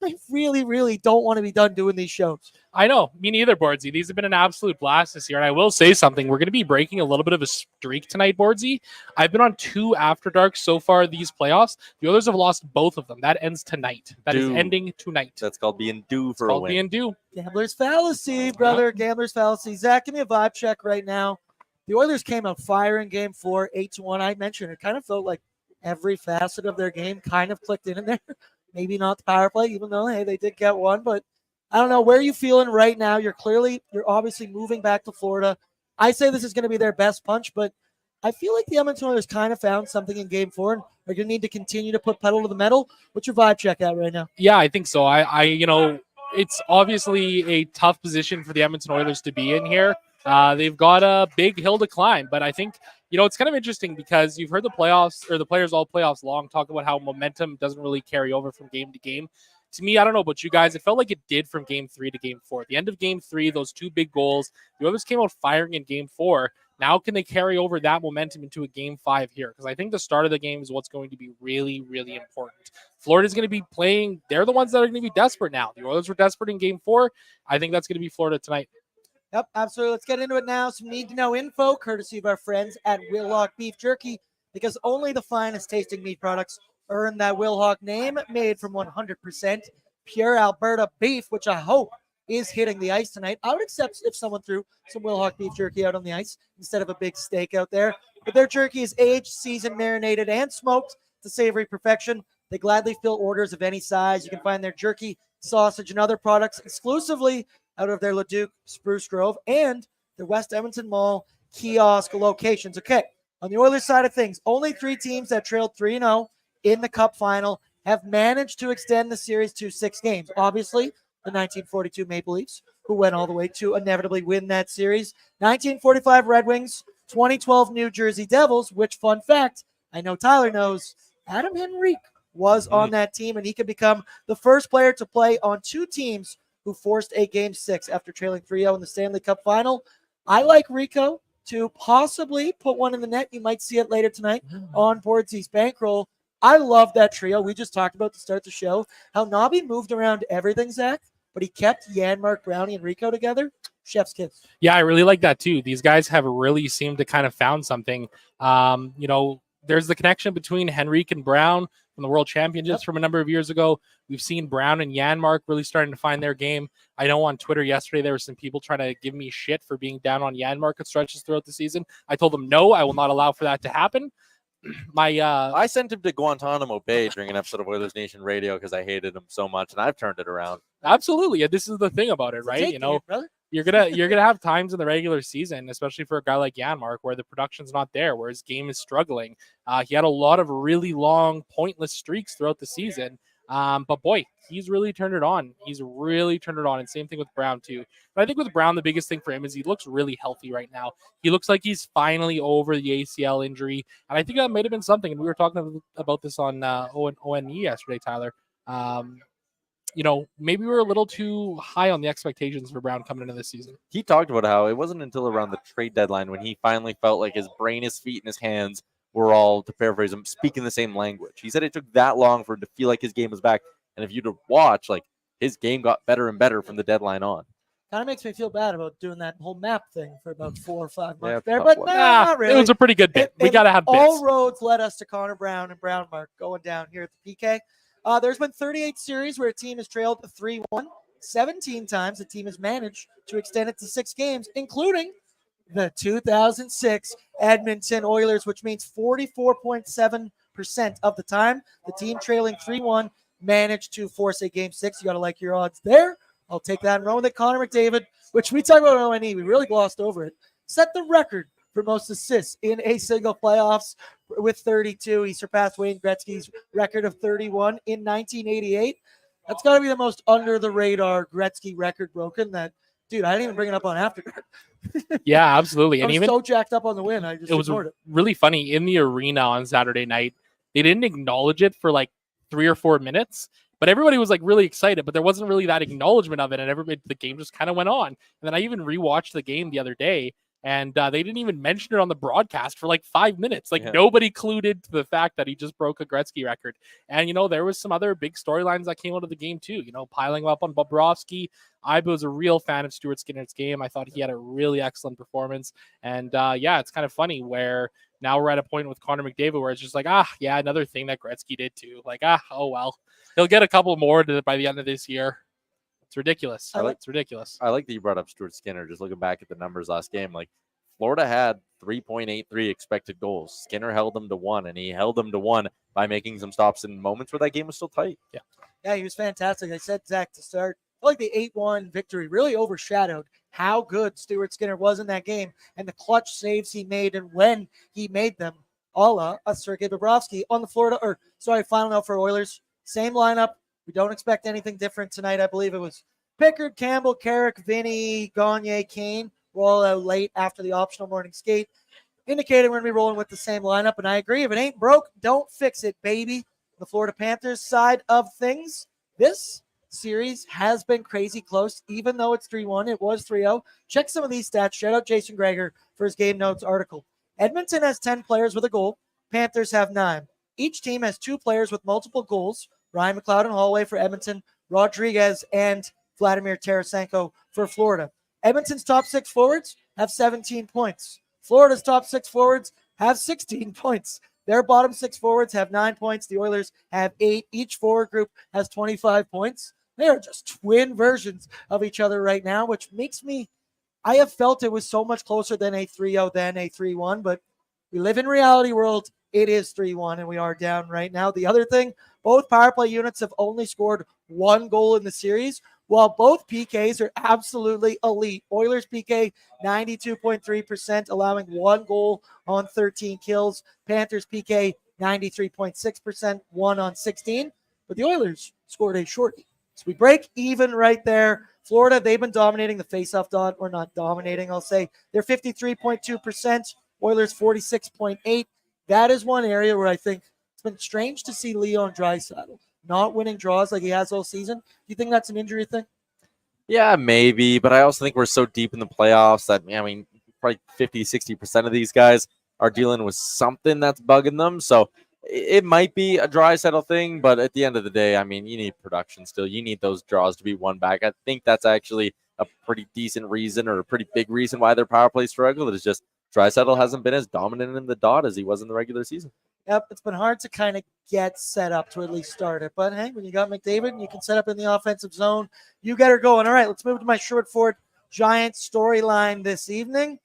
I really don't want to be done doing these shows. I know, me neither, Bordsy. These have been an absolute blast this year. And I will say something. We're going to be breaking a little bit of a streak tonight, Bordsy. I've been on 2 After Darks so far these playoffs. The Oilers have lost both of them. That ends tonight. That is ending tonight. That's called being due for a win. Being due. Gambler's fallacy, brother. Gambler's fallacy. Zach, give me a vibe check right now. The Oilers came out fire in Game 4, 8-1. I mentioned it kind of felt like every facet of their game kind of clicked in there. Maybe not the power play, even though, hey, they did get one. But I don't know. Where are you feeling right now? You're obviously moving back to Florida. I say this is going to be their best punch, but I feel like the Edmonton Oilers kind of found something in Game 4 and are going to need to continue to put pedal to the metal. What's your vibe check at right now? Yeah, I think so. I it's obviously a tough position for the Edmonton Oilers to be in here. They've got a big hill to climb, but I think, it's kind of interesting because you've heard the playoffs, or the players all playoffs long, talk about how momentum doesn't really carry over from game to game. To me, I don't know about you guys, it felt like it did from Game 3 to Game 4. At the end of Game 3, those 2 big goals, the Oilers came out firing in Game 4. Now can they carry over that momentum into a Game 5 here? Because I think the start of the game is what's going to be really, really important. Florida's going to be playing. They're the ones that are going to be desperate now. The Oilers were desperate in Game 4. I think that's going to be Florida tonight. Yep, absolutely. Let's get into it now. Some need-to-know info, courtesy of our friends at Wilhauk Beef Jerky, because only the finest tasting meat products earn that Wilhauk name, made from 100% pure Alberta beef, which I hope is hitting the ice tonight. I would accept if someone threw some Wilhauk Beef Jerky out on the ice instead of a big steak out there. But their jerky is aged, seasoned, marinated, and smoked to savory perfection. They gladly fill orders of any size. You can find their jerky, sausage, and other products exclusively out of their Leduc, Spruce Grove, and their West Edmonton Mall kiosk locations. Okay, on the Oilers side of things, only 3 teams that trailed 3-0 in the Cup final have managed to extend the series to 6 games. Obviously, the 1942 Maple Leafs, who went all the way to inevitably win that series. 1945 Red Wings, 2012 New Jersey Devils, which, fun fact, I know Tyler knows, Adam Henrique was on that team, and he could become the first player to play on 2 teams who forced a Game 6 after trailing 3-0 in the Stanley Cup final. I like Rico to possibly put one in the net. You might see it later tonight on Bordzy's bankroll. I love that trio. We just talked about to start the show how Nobby moved around everything, Zach, but he kept Janmark, Brownie, and Rico together. Chef's kiss. Yeah, I really like that too. These guys have really seemed to kind of found something. There's the connection between Henrique and Brown from the World Championships from a number of years ago. We've seen Brown and Janmark really starting to find their game. I know on Twitter yesterday there were some people trying to give me shit for being down on Janmark at stretches throughout the season. I told them, no, I will not allow for that to happen. I sent him to Guantanamo Bay during an episode of Oilers Nation Radio because I hated him so much, and I've turned it around. Absolutely. Yeah, this is the thing about it, right? You're gonna have times in the regular season, especially for a guy like Janmark, where the production's not there, where his game is struggling. He had a lot of really long, pointless streaks throughout the season. But boy, he's really turned it on. And same thing with Brown too. But I think with Brown, the biggest thing for him is he looks really healthy right now. He looks like he's finally over the ACL injury. And I think that might have been something. And we were talking about this on ONE yesterday, Tyler. Maybe we were a little too high on the expectations for Brown coming into this season. He talked about how it wasn't until around the trade deadline when he finally felt like his brain, his feet, and his hands were all, to paraphrase him, speaking the same language. He said it took that long for him to feel like his game was back. And if you to watch, like, his game got better and better from the deadline on. Kind of makes me feel bad about doing that whole map thing for about 4 or 5 months Yeah, there, tough but one. no, Nah, not really. It was a pretty good bit. We got to have bits. All roads led us to Connor Brown and Brown Mark going down here at the PK. There's been 38 series where a team has trailed 3-1. 17 times the team has managed to extend it to 6 games, including the 2006 Edmonton Oilers, which means 44.7% of the time the team trailing 3-1 managed to force a game 6. You got to like your odds there. I'll take that and run with it. Connor McDavid, which we talked about ONE, we really glossed over it, set the record for most assists in a single playoffs with 32. He surpassed Wayne Gretzky's record of 31 in 1988. That's got to be the most under-the-radar Gretzky record broken. That, dude, I didn't even bring it up on After Dark. Yeah, absolutely. I And was even so jacked up on the win, I just it was ignored it. really funny in the arena on Saturday night. They didn't acknowledge it for like 3 or 4 minutes, but everybody was like really excited, but there wasn't really that acknowledgement of it. And the game just kind of went on. And then I even rewatched the game the other day, and they didn't even mention it on the broadcast for like 5 minutes. Like nobody clued into the fact that he just broke a Gretzky record. And, there was some other big storylines that came out of the game too, piling up on Bobrovsky. I was a real fan of Stuart Skinner's game. I thought he had a really excellent performance. And it's kind of funny where now we're at a point with Connor McDavid where it's just like, another thing that Gretzky did too. Like, oh well, he'll get a couple more by the end of this year. It's ridiculous. It's ridiculous. I like that you brought up Stuart Skinner. Just looking back at the numbers last game, like Florida had 3.83 expected goals. Skinner held them to 1, and he held them to 1 by making some stops in moments where that game was still tight. Yeah, he was fantastic. I said, Zach, to start, I feel like the 8-1 victory really overshadowed how good Stuart Skinner was in that game and the clutch saves he made and when he made them, a la Sergei Bobrovsky on the final note for Oilers. Same lineup. We don't expect anything different tonight. I believe it was Pickard, Campbell, Carrick, Vinny, Gagne, Kane. We're all out late after the optional morning skate. Indicating we're going to be rolling with the same lineup, and I agree. If it ain't broke, don't fix it, baby. The Florida Panthers side of things, this series has been crazy close, even though it's 3-1. It was 3-0. Check some of these stats. Shout out Jason Greger for his game notes article. Edmonton has 10 players with a goal. Panthers have 9. Each team has 2 players with multiple goals. Ryan McLeod and Holloway for Edmonton, Rodriguez and Vladimir Tarasenko for Florida. Edmonton's top 6 forwards have 17 points. Florida's top 6 forwards have 16 points. Their bottom 6 forwards have 9 points. The Oilers have 8. Each forward group has 25 points. They are just twin versions of each other right now, which makes me, I have felt it was so much closer than a 3-0 than a 3-1, but we live in reality world. It is 3-1, and we are down right now. The other thing, both power play units have only scored 1 goal in the series, while both PKs are absolutely elite. Oilers PK, 92.3%, allowing 1 goal on 13 kills. Panthers PK, 93.6%, 1 on 16. But the Oilers scored a shorty. So we break even right there. Florida, they've been dominating the faceoff dot, or not dominating, I'll say. They're 53.2%. Oilers 46.8%. That is one area where I think it's been strange to see Leon Draisaitl not winning draws like he has all season. Do you think that's an injury thing? Yeah, maybe, but I also think we're so deep in the playoffs that, probably 50, 60% of these guys are dealing with something that's bugging them. So it might be a Draisaitl thing, but at the end of the day, you need production still. You need those draws to be won back. I think that's actually a pretty decent reason, or a pretty big reason why their power play struggle. It's just Draisaitl hasn't been as dominant in the dot as he was in the regular season. Yep, it's been hard to kind of get set up to at least start it. But hey, when you got McDavid and you can set up in the offensive zone, you get her going. All right, let's move to my short forward Giants storyline this evening.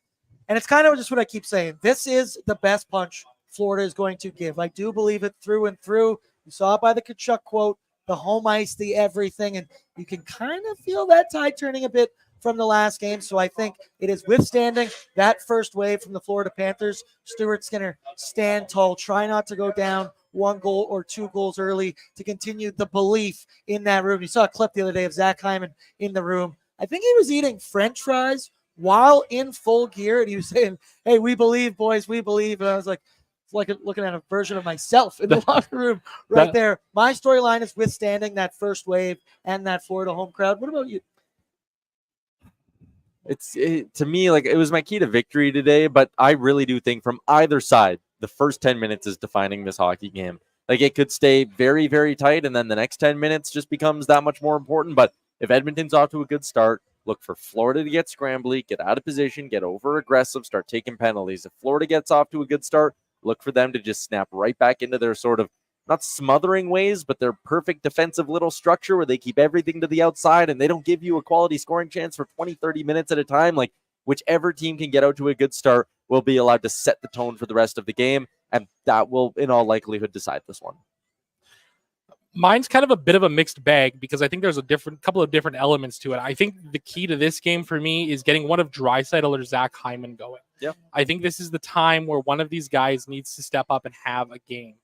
And it's kind of just what I keep saying. This is the best punch Florida is going to give. I do believe it through and through. You saw it by the Tkachuk quote, the home ice, the everything. And you can kind of feel that tide turning a bit from the last game. So I think it is withstanding that first wave from the Florida Panthers. Stuart Skinner, stand tall. Try not to go down 1 goal or 2 goals early to continue the belief in that room. You saw a clip the other day of Zach Hyman in the room. I think he was eating French fries while in full gear, and he was saying, "Hey, we believe, boys, we believe." And I was like, it's like looking at a version of myself in the locker room right there. My storyline is withstanding that first wave and that Florida home crowd. What about you? To me, like, it was my key to victory today, but I really do think from either side, the first 10 minutes is defining this hockey game. Like, it could stay very, very tight, and then the next 10 minutes just becomes that much more important. But if Edmonton's off to a good start, look for Florida to get scrambly, get out of position, get over aggressive, start taking penalties. If Florida gets off to a good start, look for them to just snap right back into their sort of not smothering ways, but their perfect defensive little structure where they keep everything to the outside and they don't give you a quality scoring chance for 20, 30 minutes at a time. Like, whichever team can get out to a good start will be allowed to set the tone for the rest of the game, and that will, in all likelihood, decide this one. Mine's kind of a bit of a mixed bag because I think there's a couple of different elements to it. I think the key to this game for me is getting one of Draisaitl or Zach Hyman going. Yeah. I think this is the time where one of these guys needs to step up and have a game.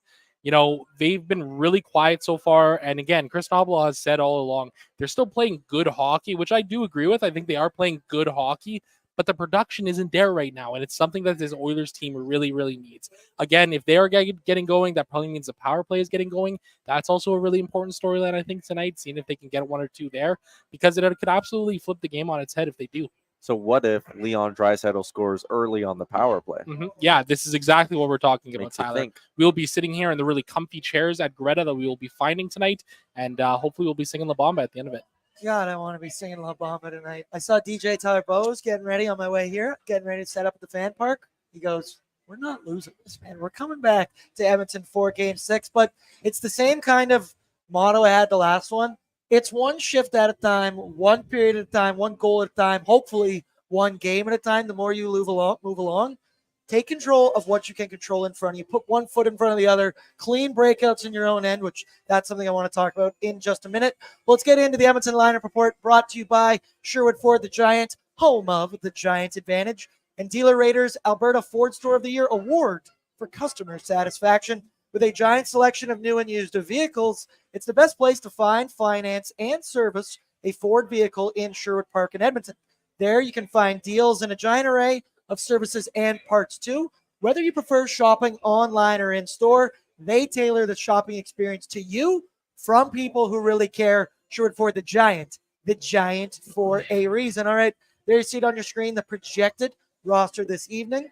You know, they've been really quiet so far. And again, Chris Knoblauch has said all along, they're still playing good hockey, which I do agree with. I think they are playing good hockey, but the production isn't there right now. And it's something that this Oilers team really, really needs. Again, if they are getting going, that probably means the power play is getting going. That's also a really important storyline, I think, tonight, seeing if they can get one or two there, because it could absolutely flip the game on its head if they do. So what if Leon Draisaitl scores early on the power play? Yeah, this is exactly what we're talking about, Makes you Tyler. think. We'll be sitting here in the really comfy chairs at Greta that we will be finding tonight, and hopefully we'll be singing La Bamba at the end of it. God, I want to be singing La Bamba tonight. I saw DJ Tyler Bowes getting ready on my way here, getting ready to set up at the fan park. He goes, we're not losing this, man. We're coming back to Edmonton for Game 6, but it's the same kind of motto I had the last one. It's one shift at a time, one period at a time, one goal at a time, hopefully one game at a time. The more you move along, take control of what you can control in front of you. Put one foot in front of the other. Clean breakouts in your own end, which that's something I want to talk about in just a minute. Well, let's get into the Edmonton lineup report, brought to you by Sherwood Ford, the Giant, home of the Giant Advantage, and Dealer Raiders Alberta Ford Store of the Year award for customer satisfaction. With a giant selection of new and used vehicles, it's the best place to find, finance, and service a Ford vehicle in Sherwood Park in Edmonton. There you can find deals and a giant array of services and parts too. Whether you prefer shopping online or in store, they tailor the shopping experience to you from people who really care. Sherwood Ford, the Giant for a reason. All right, there you see it on your screen, the projected roster this evening.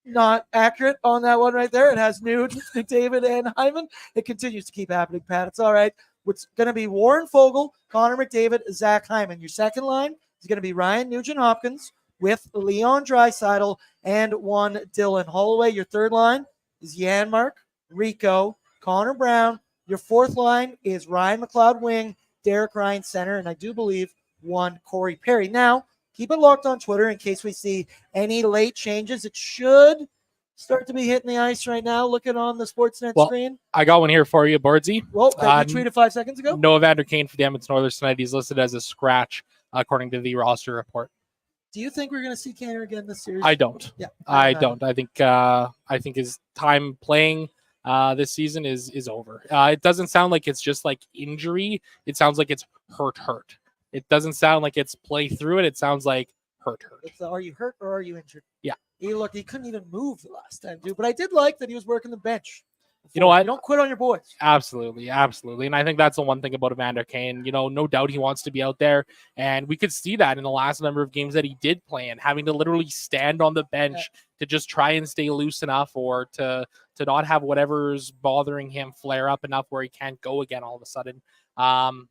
Not accurate on that one right there. It has Nude, McDavid, and Hyman. It continues to keep happening, Pat. It's all right. It's going to be Warren Fogle, Connor McDavid, Zach Hyman. Your second line is going to be Ryan Nugent-Hopkins with Leon Draisaitl and one Dylan Holloway. Your third line is Janmark, Rico, Connor Brown. Your fourth line is Ryan McLeod wing, Derek Ryan center, and I do believe one Corey Perry. Now, keep it locked on Twitter in case we see any late changes. It should start to be hitting the ice right now. Looking on the Sportsnet screen. I got one here for you, Bordsy. Well, that you tweeted 5 seconds ago? Noah Vander Kane for the Edmonton Oilers tonight. He's listed as a scratch, according to the roster report. Do you think we're going to see Kaner again this series? I don't. Yeah, I don't. I think his time playing this season is over. It doesn't sound like it's just like injury. It sounds like it's hurt. It doesn't sound like it's play through it. It sounds like hurt. It's are you hurt or are you injured? Yeah. He couldn't even move the last time, dude. But I did like that he was working the bench. You know what? You don't quit on your boys. Absolutely. And I think that's the one thing about Evander Kane. You know, no doubt he wants to be out there. And we could see that in the last number of games that he did play in, having to literally stand on the bench to just try and stay loose enough or to not have whatever's bothering him flare up enough where he can't go again all of a sudden.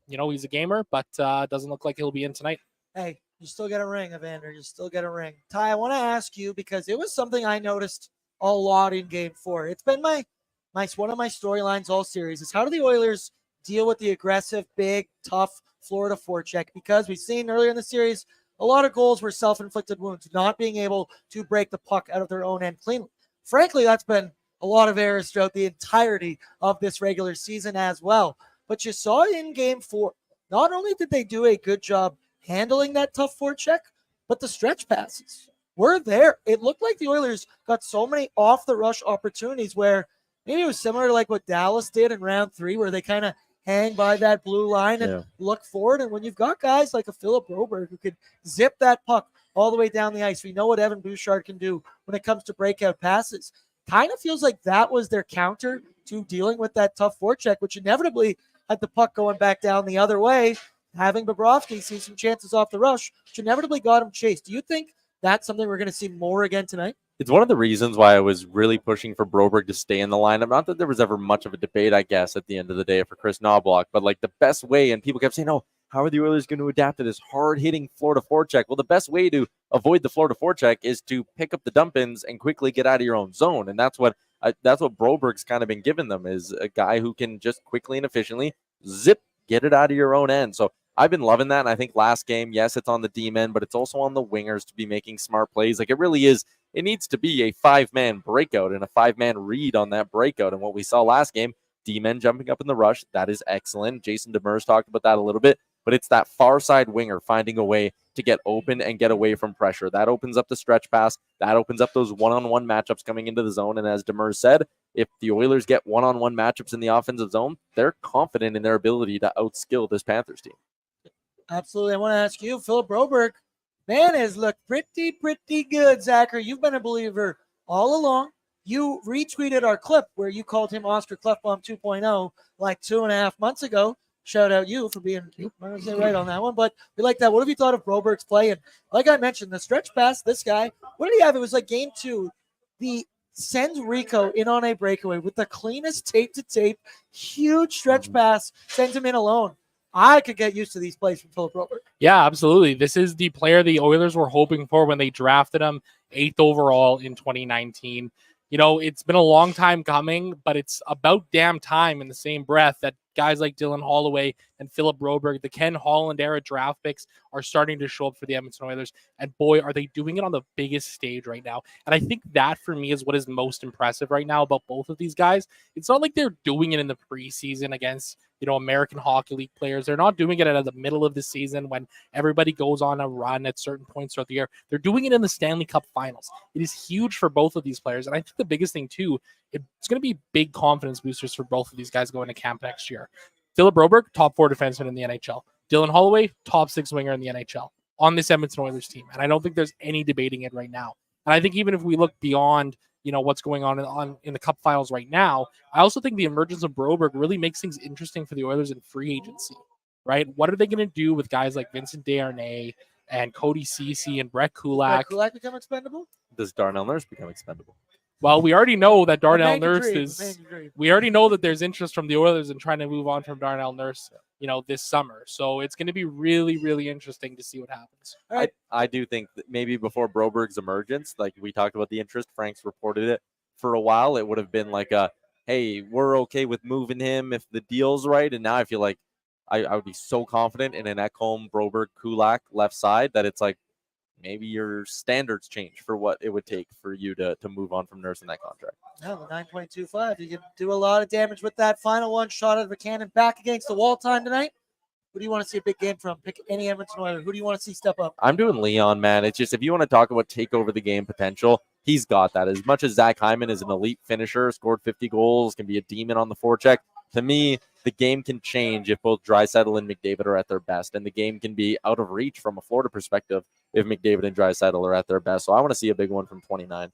You know, he's a gamer, but doesn't look like he'll be in tonight. Hey, you still get a ring, Evander. You still get a ring. Ty, I want to ask you, because it was something I noticed a lot in Game 4. It's been one of my storylines all series is how do the Oilers deal with the aggressive, big, tough Florida forecheck? Because we've seen earlier in the series, a lot of goals were self-inflicted wounds, not being able to break the puck out of their own end cleanly. Frankly, that's been a lot of errors throughout the entirety of this regular season as well. But you saw in Game 4, not only did they do a good job handling that tough forecheck, but the stretch passes were there. It looked like the Oilers got so many off-the-rush opportunities where maybe it was similar to like what Dallas did in round 3, where they kind of hang by that blue line and look forward. And when you've got guys like a Philip Broberg who could zip that puck all the way down the ice, we know what Evan Bouchard can do when it comes to breakout passes. Kind of feels like that was their counter to dealing with that tough forecheck, which inevitably had the puck going back down the other way, having Bobrovsky see some chances off the rush, which inevitably got him chased. Do you think that's something we're going to see more again tonight? It's one of the reasons why I was really pushing for Broberg to stay in the lineup. Not that there was ever much of a debate, I guess, at the end of the day for Chris Knoblauch, but like the best way, and people kept saying, oh, how are the Oilers going to adapt to this hard-hitting Florida forecheck? Well, the best way to avoid the Florida forecheck is to pick up the dump-ins and quickly get out of your own zone, and that's what Broberg's kind of been giving them, is a guy who can just quickly and efficiently get it out of your own end. So I've been loving that, and I think last game, yes, it's on the D-men, but it's also on the wingers to be making smart plays. Like, it really is. It needs to be a 5-man breakout and a 5-man read on that breakout. And what we saw last game, D-men jumping up in the rush, that is excellent. Jason Demers talked about that a little bit, but it's that far side winger finding a way to get open and get away from pressure. That opens up the stretch pass. That opens up those one-on-one matchups coming into the zone. And as Demers said, if the Oilers get one-on-one matchups in the offensive zone, they're confident in their ability to outskill this Panthers team. Absolutely. I want to ask you, Philip Broberg, man, has looked pretty good, Zachary. You've been a believer all along. You retweeted our clip where you called him Oscar Clefbaum 2.0 like 2.5 months ago. Shout out you for being right on that one. But we like that. What have you thought of Broberg's play? And like I mentioned, the stretch pass, this guy, what did he have? It was like game 2. The sends Rico in on a breakaway with the cleanest tape-to-tape, huge stretch pass, sends him in alone. I could get used to these plays from Philip Broberg. Yeah, absolutely. This is the player the Oilers were hoping for when they drafted him 8th overall in 2019. You know, it's been a long time coming, but it's about damn time in the same breath that guys like Dylan Holloway and Philip Broberg, the Ken Holland era draft picks, are starting to show up for the Edmonton Oilers. And boy, are they doing it on the biggest stage right now. And I think that for me is what is most impressive right now about both of these guys. It's not like they're doing it in the preseason against, you know, American Hockey League players. They're not doing it at the middle of the season when everybody goes on a run at certain points throughout the year. They're doing it in the Stanley Cup Finals. It is huge for both of these players. And I think the biggest thing, too, it's going to be big confidence boosters for both of these guys going to camp next year. Philip Broberg, top 4 defenseman in the NHL. Dylan Holloway, top 6 winger in the NHL on this Edmonton Oilers team. And I don't think there's any debating it right now. And I think even if we look beyond, you know, what's going on in the Cup Finals right now, I also think the emergence of Broberg really makes things interesting for the Oilers in free agency, right? What are they going to do with guys like Vincent Desharnais and Cody Ceci and Brett Kulak? Does Kulak become expendable? Does Darnell Nurse become expendable? Well, we already know that Darnell Nurse is. We already know that there's interest from the Oilers in trying to move on from Darnell Nurse, you know, this summer. So it's going to be really, really interesting to see what happens. All right. I do think that maybe before Broberg's emergence, like we talked about the interest, Frank's reported it for a while. It would have been like hey, we're okay with moving him if the deal's right. And now I feel like I would be so confident in an Ekholm, Broberg, Kulak left side that it's like, maybe your standards change for what it would take for you to move on from Nurse in that contract. Yeah, the 9.25. You can do a lot of damage with that final one. Shot out of a cannon back against the wall time tonight. Who do you want to see a big game from? Pick any Edmonton Oiler. Who do you want to see step up? I'm doing Leon, man. It's just, if you want to talk about take over the game potential, he's got that. As much as Zach Hyman is an elite finisher, scored 50 goals, can be a demon on the forecheck, to me, the game can change if both Draisaitl and McDavid are at their best, and the game can be out of reach from a Florida perspective if McDavid and Draisaitl are at their best. So I want to see a big one from 29.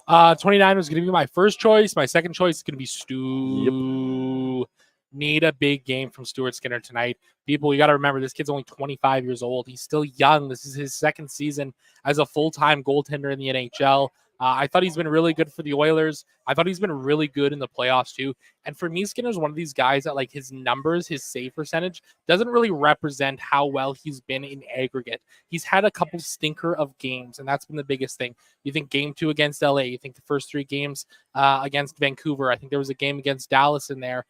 29 was going to be my first choice. My second choice is going to be Stu. Yep. Need a big game from Stuart Skinner tonight. People, you got to remember, this kid's only 25 years old. He's still young. This is his second season as a full-time goaltender in the NHL. I thought he's been really good for the Oilers. I thought he's been really good in the playoffs too. And for me, Skinner's one of these guys that, like, his numbers, his save percentage doesn't really represent how well he's been in aggregate. He's had a couple stinker of games, and that's been the biggest thing. You think game 2 against LA, you think the first 3 games against Vancouver. I think there was a game against Dallas in there.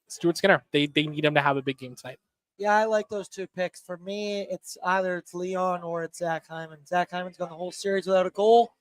Stuart Skinner, they need him to have a big game tonight. Yeah, I like those 2 picks. For me, it's either Leon or it's Zach Hyman. Zach Hyman's gone the whole series without a goal.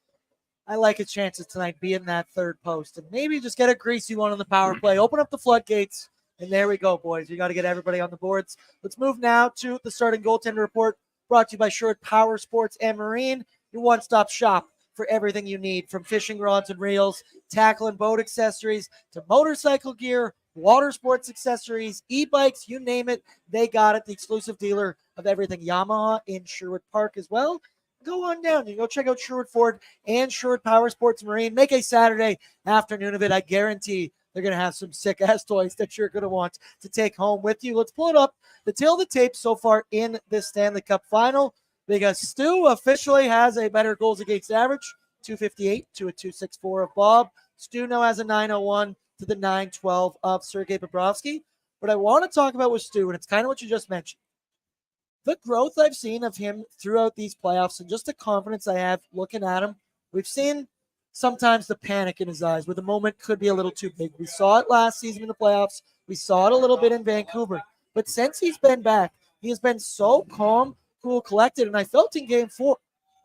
I like his chances tonight being that third post, and maybe just get a greasy one on the power play. Open up the floodgates, and there we go, boys. We got to get everybody on the boards. Let's move now to the starting goaltender report, brought to you by Sherwood Power Sports and Marine, your one-stop shop for everything you need, from fishing rods and reels, tackle and boat accessories, to motorcycle gear, water sports accessories, e-bikes, you name it, they got it. The exclusive dealer of everything Yamaha in Sherwood Park as well. Go on down. You can go check out Sherwood Ford and Sherwood Power Sports Marine. Make a Saturday afternoon of it. I guarantee they're going to have some sick-ass toys that you're going to want to take home with you. Let's pull it up. The tail of the tape so far in this Stanley Cup final, because Stu officially has a better goals against average, 258 to a 264 of Bob. Stu now has a 901 to the 912 of Sergei Bobrovsky. What I want to talk about with Stu, and it's kind of what you just mentioned, the growth I've seen of him throughout these playoffs and just the confidence I have looking at him. We've seen sometimes the panic in his eyes where the moment could be a little too big. We saw it last season in the playoffs. We saw it a little bit in Vancouver. But since he's been back, he has been so calm, cool, collected. And I felt in game 4,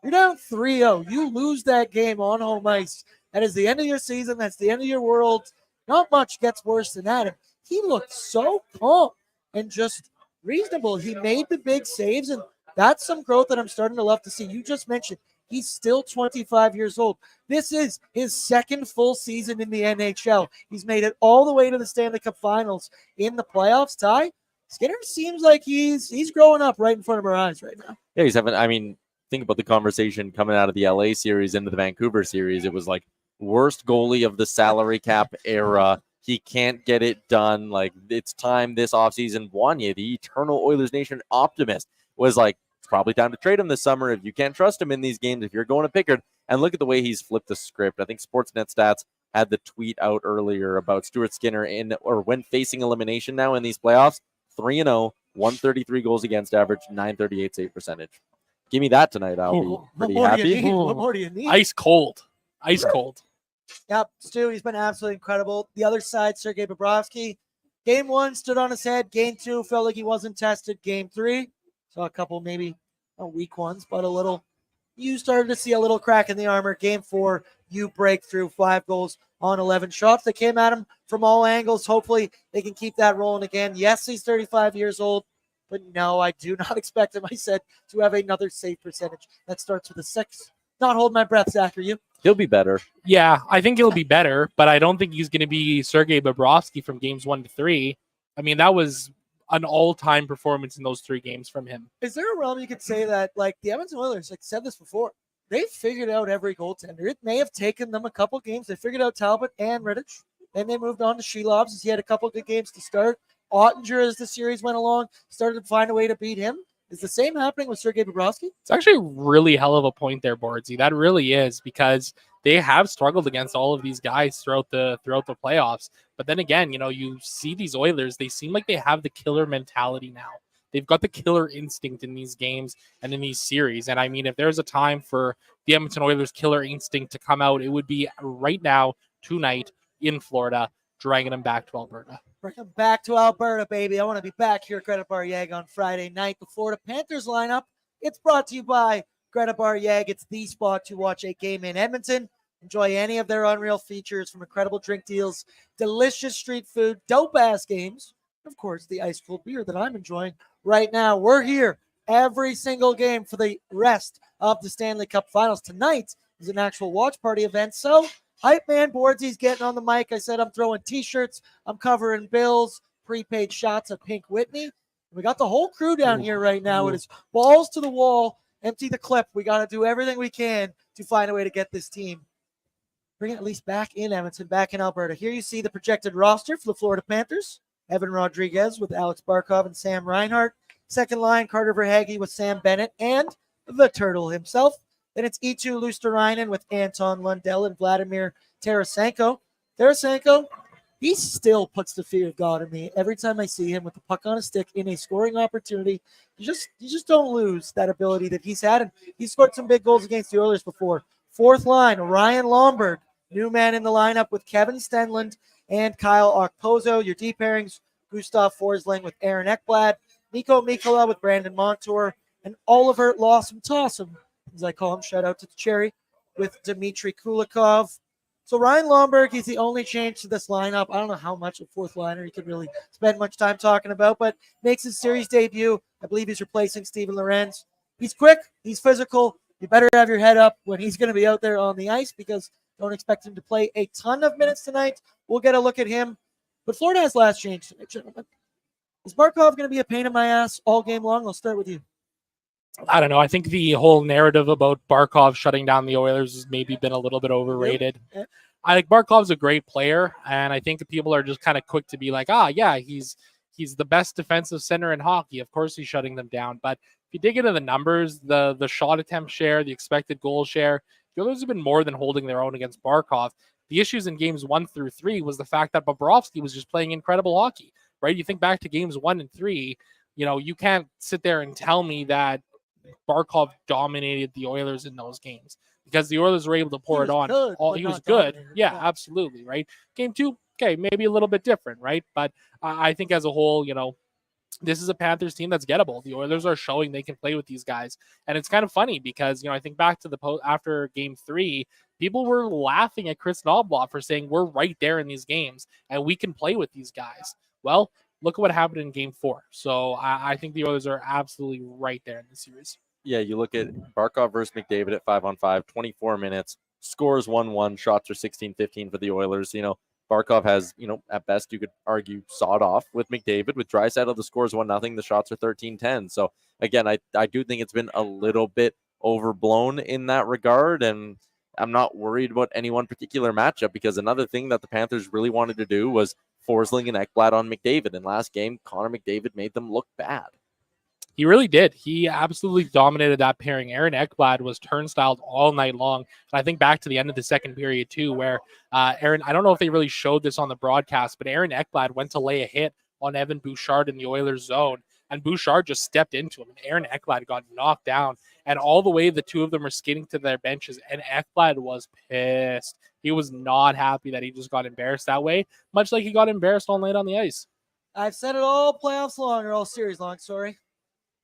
you're down 3-0. You lose that game on home ice. That is the end of your season. That's the end of your world. Not much gets worse than that. And he looked so calm and just reasonable. He made the big saves, and that's some growth that I'm starting to love to see. You just mentioned he's still 25 years old. This is his second full season in the NHL. He's made it all the way to the Stanley Cup Finals in the playoffs. Ty, Skinner seems like he's growing up right in front of our eyes right now. Yeah, he's having, I mean, think about the conversation coming out of the LA series into the Vancouver series. It was like worst goalie of the salary cap era. He can't get it done. Like, it's time this offseason. Wanya, the eternal Oilers Nation optimist, was like, it's probably time to trade him this summer if you can't trust him in these games, if you're going to Pickard. And look at the way he's flipped the script. I think Sportsnet Stats had the tweet out earlier about Stuart Skinner when facing elimination now in these playoffs. 3-0, 133 goals against average, 938 save percentage. Give me that tonight. I'll be pretty happy. What more do you need? Ice cold. Ice cold. Yep, Stu, he's been absolutely incredible. The other side, Sergei Bobrovsky. Game 1 stood on his head. Game 2 felt like he wasn't tested. Game 3 saw a couple maybe weak ones, but you started to see a little crack in the armor. Game 4, you break through 5 goals on 11 shots. They came at him from all angles. Hopefully they can keep that rolling again. Yes, he's 35 years old, but no, I do not expect him, I said, to have another save percentage that starts with a 6. Not hold my breath, Zach, are you? He'll be better. Yeah, I think he'll be better, but I don't think he's going to be Sergei Bobrovsky from games 1 to 3. I mean, that was an all-time performance in those 3 games from him. Is there a realm you could say that, like, the Edmonton Oilers, like, said this before, they figured out every goaltender. It may have taken them a couple games. They figured out Talbot and Rittich. Then they moved on to Shelobs as he had a couple good games to start. Ottinger, as the series went along, started to find a way to beat him. Is the same happening with Sergei Bobrovsky? It's actually a really hell of a point there, Bordsy. That really is, because they have struggled against all of these guys throughout the playoffs. But then again, you see these Oilers, they seem like they have the killer mentality now. They've got the killer instinct in these games and in these series. And I mean, if there's a time for the Edmonton Oilers killer instinct to come out, it would be right now, tonight in Florida, dragging them back to Alberta. Bring them back to Alberta, baby. I want to be back here at Greta Bar Yag on Friday night. The Florida Panthers lineup, it's brought to you by Greta Bar Yag. It's the spot to watch a game in Edmonton. Enjoy any of their unreal features, from incredible drink deals, delicious street food, dope-ass games, and of course, the ice-cold beer that I'm enjoying right now. We're here every single game for the rest of the Stanley Cup Finals. Tonight is an actual watch party event, so Hype Man Bordzy's getting on the mic. I said I'm throwing T-shirts. I'm covering bills, prepaid shots of Pink Whitney. We got the whole crew down here right now. It is balls to the wall, empty the clip. We got to do everything we can to find a way to get this team, bring it at least back in Edmonton, back in Alberta. Here you see the projected roster for the Florida Panthers. Evan Rodriguez with Alex Barkov and Sam Reinhart. Second line, Carter Verhaeghe with Sam Bennett and the Turtle himself. Then it's Eetu Luosterainen with Anton Lundell and Vladimir Tarasenko. Tarasenko, he still puts the fear of God in me every time I see him with the puck on a stick in a scoring opportunity. You just don't lose that ability that he's had. And he scored some big goals against the Oilers before. Fourth line, Ryan Lomberg, new man in the lineup with Kevin Stenlund and Kyle Okposo. Your deep pairings, Gustav Forsling with Aaron Ekblad, Nico Mikkola with Brandon Montour, and Oliver Lawson Tossum, as I call him, shout out to the Cherry, with Dmitry Kulikov. So Ryan Lomberg, he's the only change to this lineup. I don't know how much a fourth liner he could really spend much time talking about, but makes his series debut. I believe he's replacing Steven Lorenz. He's quick, he's physical. You better have your head up when he's going to be out there on the ice, because don't expect him to play a ton of minutes tonight. We'll get a look at him. But Florida has last change tonight, gentlemen. Is Barkov going to be a pain in my ass all game long? I'll start with you. I don't know. I think the whole narrative about Barkov shutting down the Oilers has maybe been a little bit overrated. Yeah. I think Barkov's a great player, and I think people are just kind of quick to be like, yeah, he's the best defensive center in hockey. Of course he's shutting them down. But if you dig into the numbers, the shot attempt share, the expected goal share, the Oilers have been more than holding their own against Barkov. The issues in games 1 through 3 was the fact that Bobrovsky was just playing incredible hockey. right? You think back to games 1 and 3, you can't sit there and tell me that Barkov dominated the Oilers in those games, because the Oilers were able to pour it on. He was good. Yeah, absolutely. Right. Game 2, okay, maybe a little bit different, right? But I think as a whole, this is a Panthers team that's gettable. The Oilers are showing they can play with these guys. And it's kind of funny because, I think back to the after game 3, people were laughing at Chris Knobloch for saying we're right there in these games and we can play with these guys. Well, look at what happened in game 4. So I think the Oilers are absolutely right there in the series. Yeah, you look at Barkov versus McDavid at 5-on-5, 24 minutes, scores 1-1, shots are 16-15 for the Oilers. Barkov has, at best you could argue sawed off with McDavid. With Draisaitl, the score is 1-0. The shots are 13-10. So again, I do think it's been a little bit overblown in that regard, and I'm not worried about any one particular matchup, because another thing that the Panthers really wanted to do was Forsling and Ekblad on McDavid. And last game, Connor McDavid made them look bad. He really did. He absolutely dominated that pairing. Aaron Ekblad was turnstiled all night long. And I think back to the end of the second period too, where Aaron, I don't know if they really showed this on the broadcast, but Aaron Ekblad went to lay a hit on Evan Bouchard in the Oilers zone, and Bouchard just stepped into him, and Aaron Ekblad got knocked down. And all the way the two of them were skating to their benches, and Ekblad was pissed. He was not happy that he just got embarrassed that way, much like he got embarrassed all night on the ice. I've said it all playoffs long, or all series long, sorry.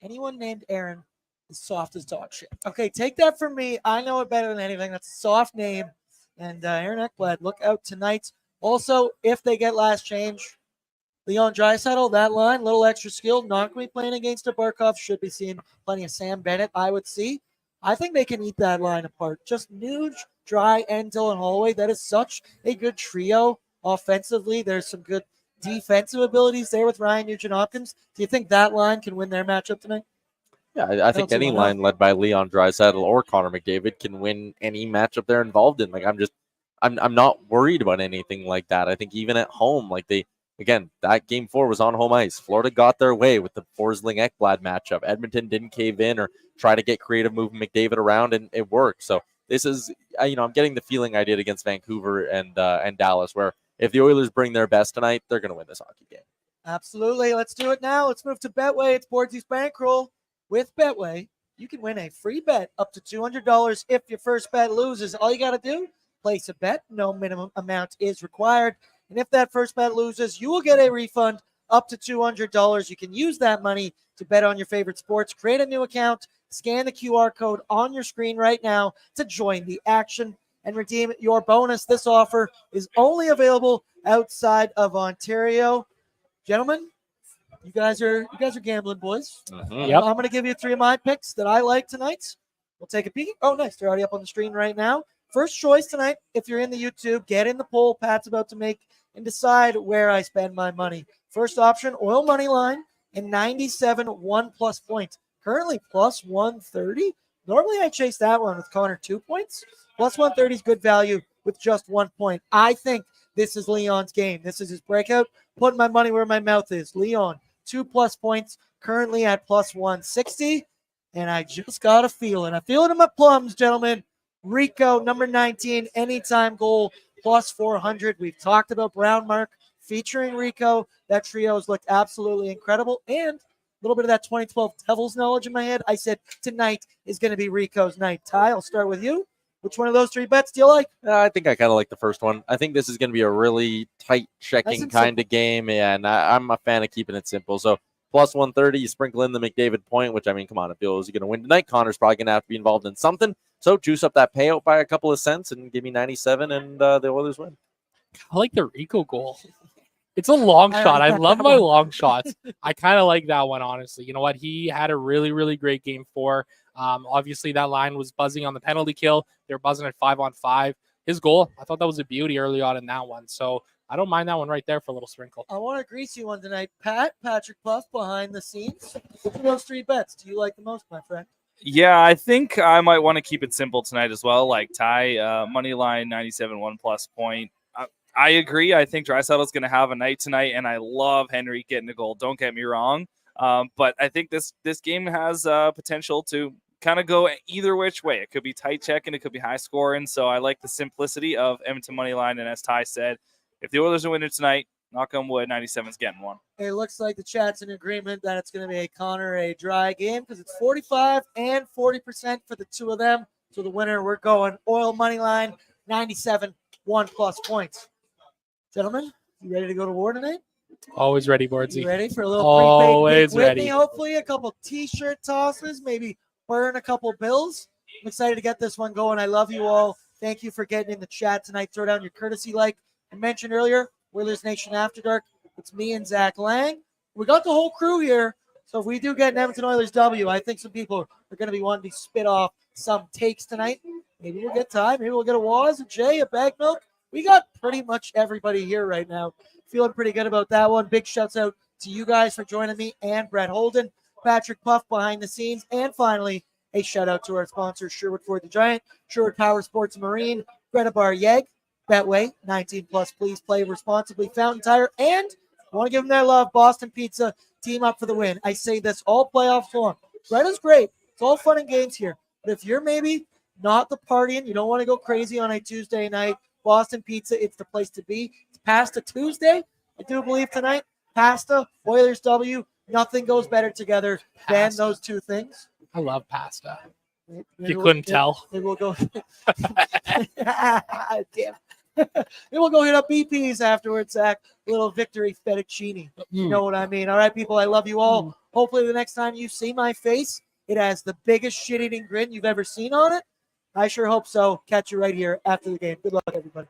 Anyone named Aaron is soft as dog shit. Okay, take that from me. I know it better than anything. That's a soft name. And Aaron Ekblad, look out tonight. Also, if they get last change, Leon Draisaitl, that line, little extra skill, not going to be playing against a Barkov. Should be seeing plenty of Sam Bennett, I would see. I think they can eat that line apart. Just Nuge, Dry, and Dylan Holloway. That is such a good trio offensively. There's some good defensive abilities there with Ryan Nugent-Hopkins. Do you think that line can win their matchup tonight? Yeah, I think any line led by Leon Draisaitl or Connor McDavid can win any matchup they're involved in. Like, I'm not worried about anything like that. I think even at home, that game 4 was on home ice. Florida got their way with the Forsling Ekblad matchup. Edmonton didn't cave in or try to get creative moving McDavid around, and it worked. So this is, I'm getting the feeling I did against Vancouver and Dallas, where if the Oilers bring their best tonight, they're going to win this hockey game. Absolutely. Let's do it now. Let's move to Betway. It's Bordzy's Bankroll. With Betway, you can win a free bet up to $200 if your first bet loses. All you got to do, place a bet. No minimum amount is required. And if that first bet loses, you will get a refund up to $200. You can use that money to bet on your favorite sports. Create a new account. Scan the QR code on your screen right now to join the action and redeem your bonus. This offer is only available outside of Ontario. Gentlemen, you guys are gambling, boys. Mm-hmm. Yep. I'm going to give you 3 of my picks that I like tonight. We'll take a peek. Oh, nice. They're already up on the screen right now. First choice tonight, if you're in the YouTube, get in the poll Pat's about to make and decide where I spend my money. First option, Oil money line and 97 1+ points. Currently plus 130. Normally I chase that one with Connor 2 points. Plus 130 is good value with just 1 point. I think this is Leon's game. This is his breakout. Putting my money where my mouth is. Leon, 2+ points, currently at plus 160. And I just got a feeling. I feel it in my plums, gentlemen. Rico, number 19, anytime goal, plus 400. We've talked about Brown Mark featuring Rico. That trio has looked absolutely incredible. And a little bit of that 2012 Devils knowledge in my head. I said tonight is going to be Rico's night. Ty, I'll start with you. Which one of those 3 bets do you like? I think I kind of like the first one. I think this is going to be a really tight checking kind of game, and I'm a fan of keeping it simple. So plus 130, you sprinkle in the McDavid point, which, I mean, come on, if the Oilers are going to win tonight, Connor's probably going to have to be involved in something. So juice up that payout by a couple of cents and give me 97, and the Oilers win. I like the Rico goal. It's a long shot. I love my long shots. I kind of like that one, honestly. You know what? He had a really, really great game 4. Obviously, that line was buzzing on the penalty kill. They were buzzing at 5-on-5. His goal, I thought that was a beauty early on in that one. So I don't mind that one right there for a little sprinkle. I want a greasy one tonight. Patrick Puff behind the scenes. Which of those 3 bets do you like the most, my friend? Yeah, I think I might want to keep it simple tonight as well. Like Ty, money line 97 1+ point. I agree. I think Draisaitl's going to have a night tonight, and I love Henry getting a goal. Don't get me wrong. But I think this game has potential to kind of go either which way. It could be tight checking, it could be high scoring. So I like the simplicity of Edmonton money line. And as Ty said, if the Oilers are winning tonight, knock on wood, 97's getting one. It looks like the chat's in agreement that it's going to be a Connor, a dry game because it's 45 and 40% for the two of them. So the winner, we're going Oil money line, 97, 1+ points. Gentlemen, you ready to go to war tonight? Always ready, You Bordsy. ready for a little Always prepaid Whitney? ready. Hopefully a couple T-shirt tosses, maybe burn a couple bills. I'm excited to get this one going. I love you all. Thank you for getting in the chat tonight. Throw down your courtesy like I mentioned earlier. Oilersnation After Dark. It's me and Zach Lang. We got the whole crew here. So if we do get an Edmonton Oilers W, I think some people are going to be wanting to spit off some takes tonight. Maybe we'll get Ty. Maybe we'll get a Waz, a Jay, a Bag Milk. We got pretty much everybody here right now. Feeling pretty good about that one. Big shouts out to you guys for joining me and Brett Holden, Patrick Puff behind the scenes, and finally, a shout out to our sponsors, Sherwood Ford the Giant, Sherwood Power Sports and Marine, Greta Bar Yeg, Betway, 18+, please play responsibly, Fountain Tire, and I want to give them their love, Boston Pizza, team up for the win. I say this all playoffs long. Greta's great. It's all fun and games here. But if you're maybe not the partying, you don't want to go crazy on a Tuesday night, Boston Pizza, it's the place to be. It's Pasta Tuesday, I do believe tonight. Pasta, Oilers W, nothing goes better together than Pasta. those two things. I love pasta. Maybe You couldn't tell. Maybe we'll go. Damn. Maybe we'll go hit up BP's afterwards, Zach. A little victory fettuccine. You know what I mean? All right, people, I love you all. Hopefully the next time you see my face, it has the biggest shit-eating grin you've ever seen on it. I sure hope so. Catch you right here after the game. Good luck, everybody.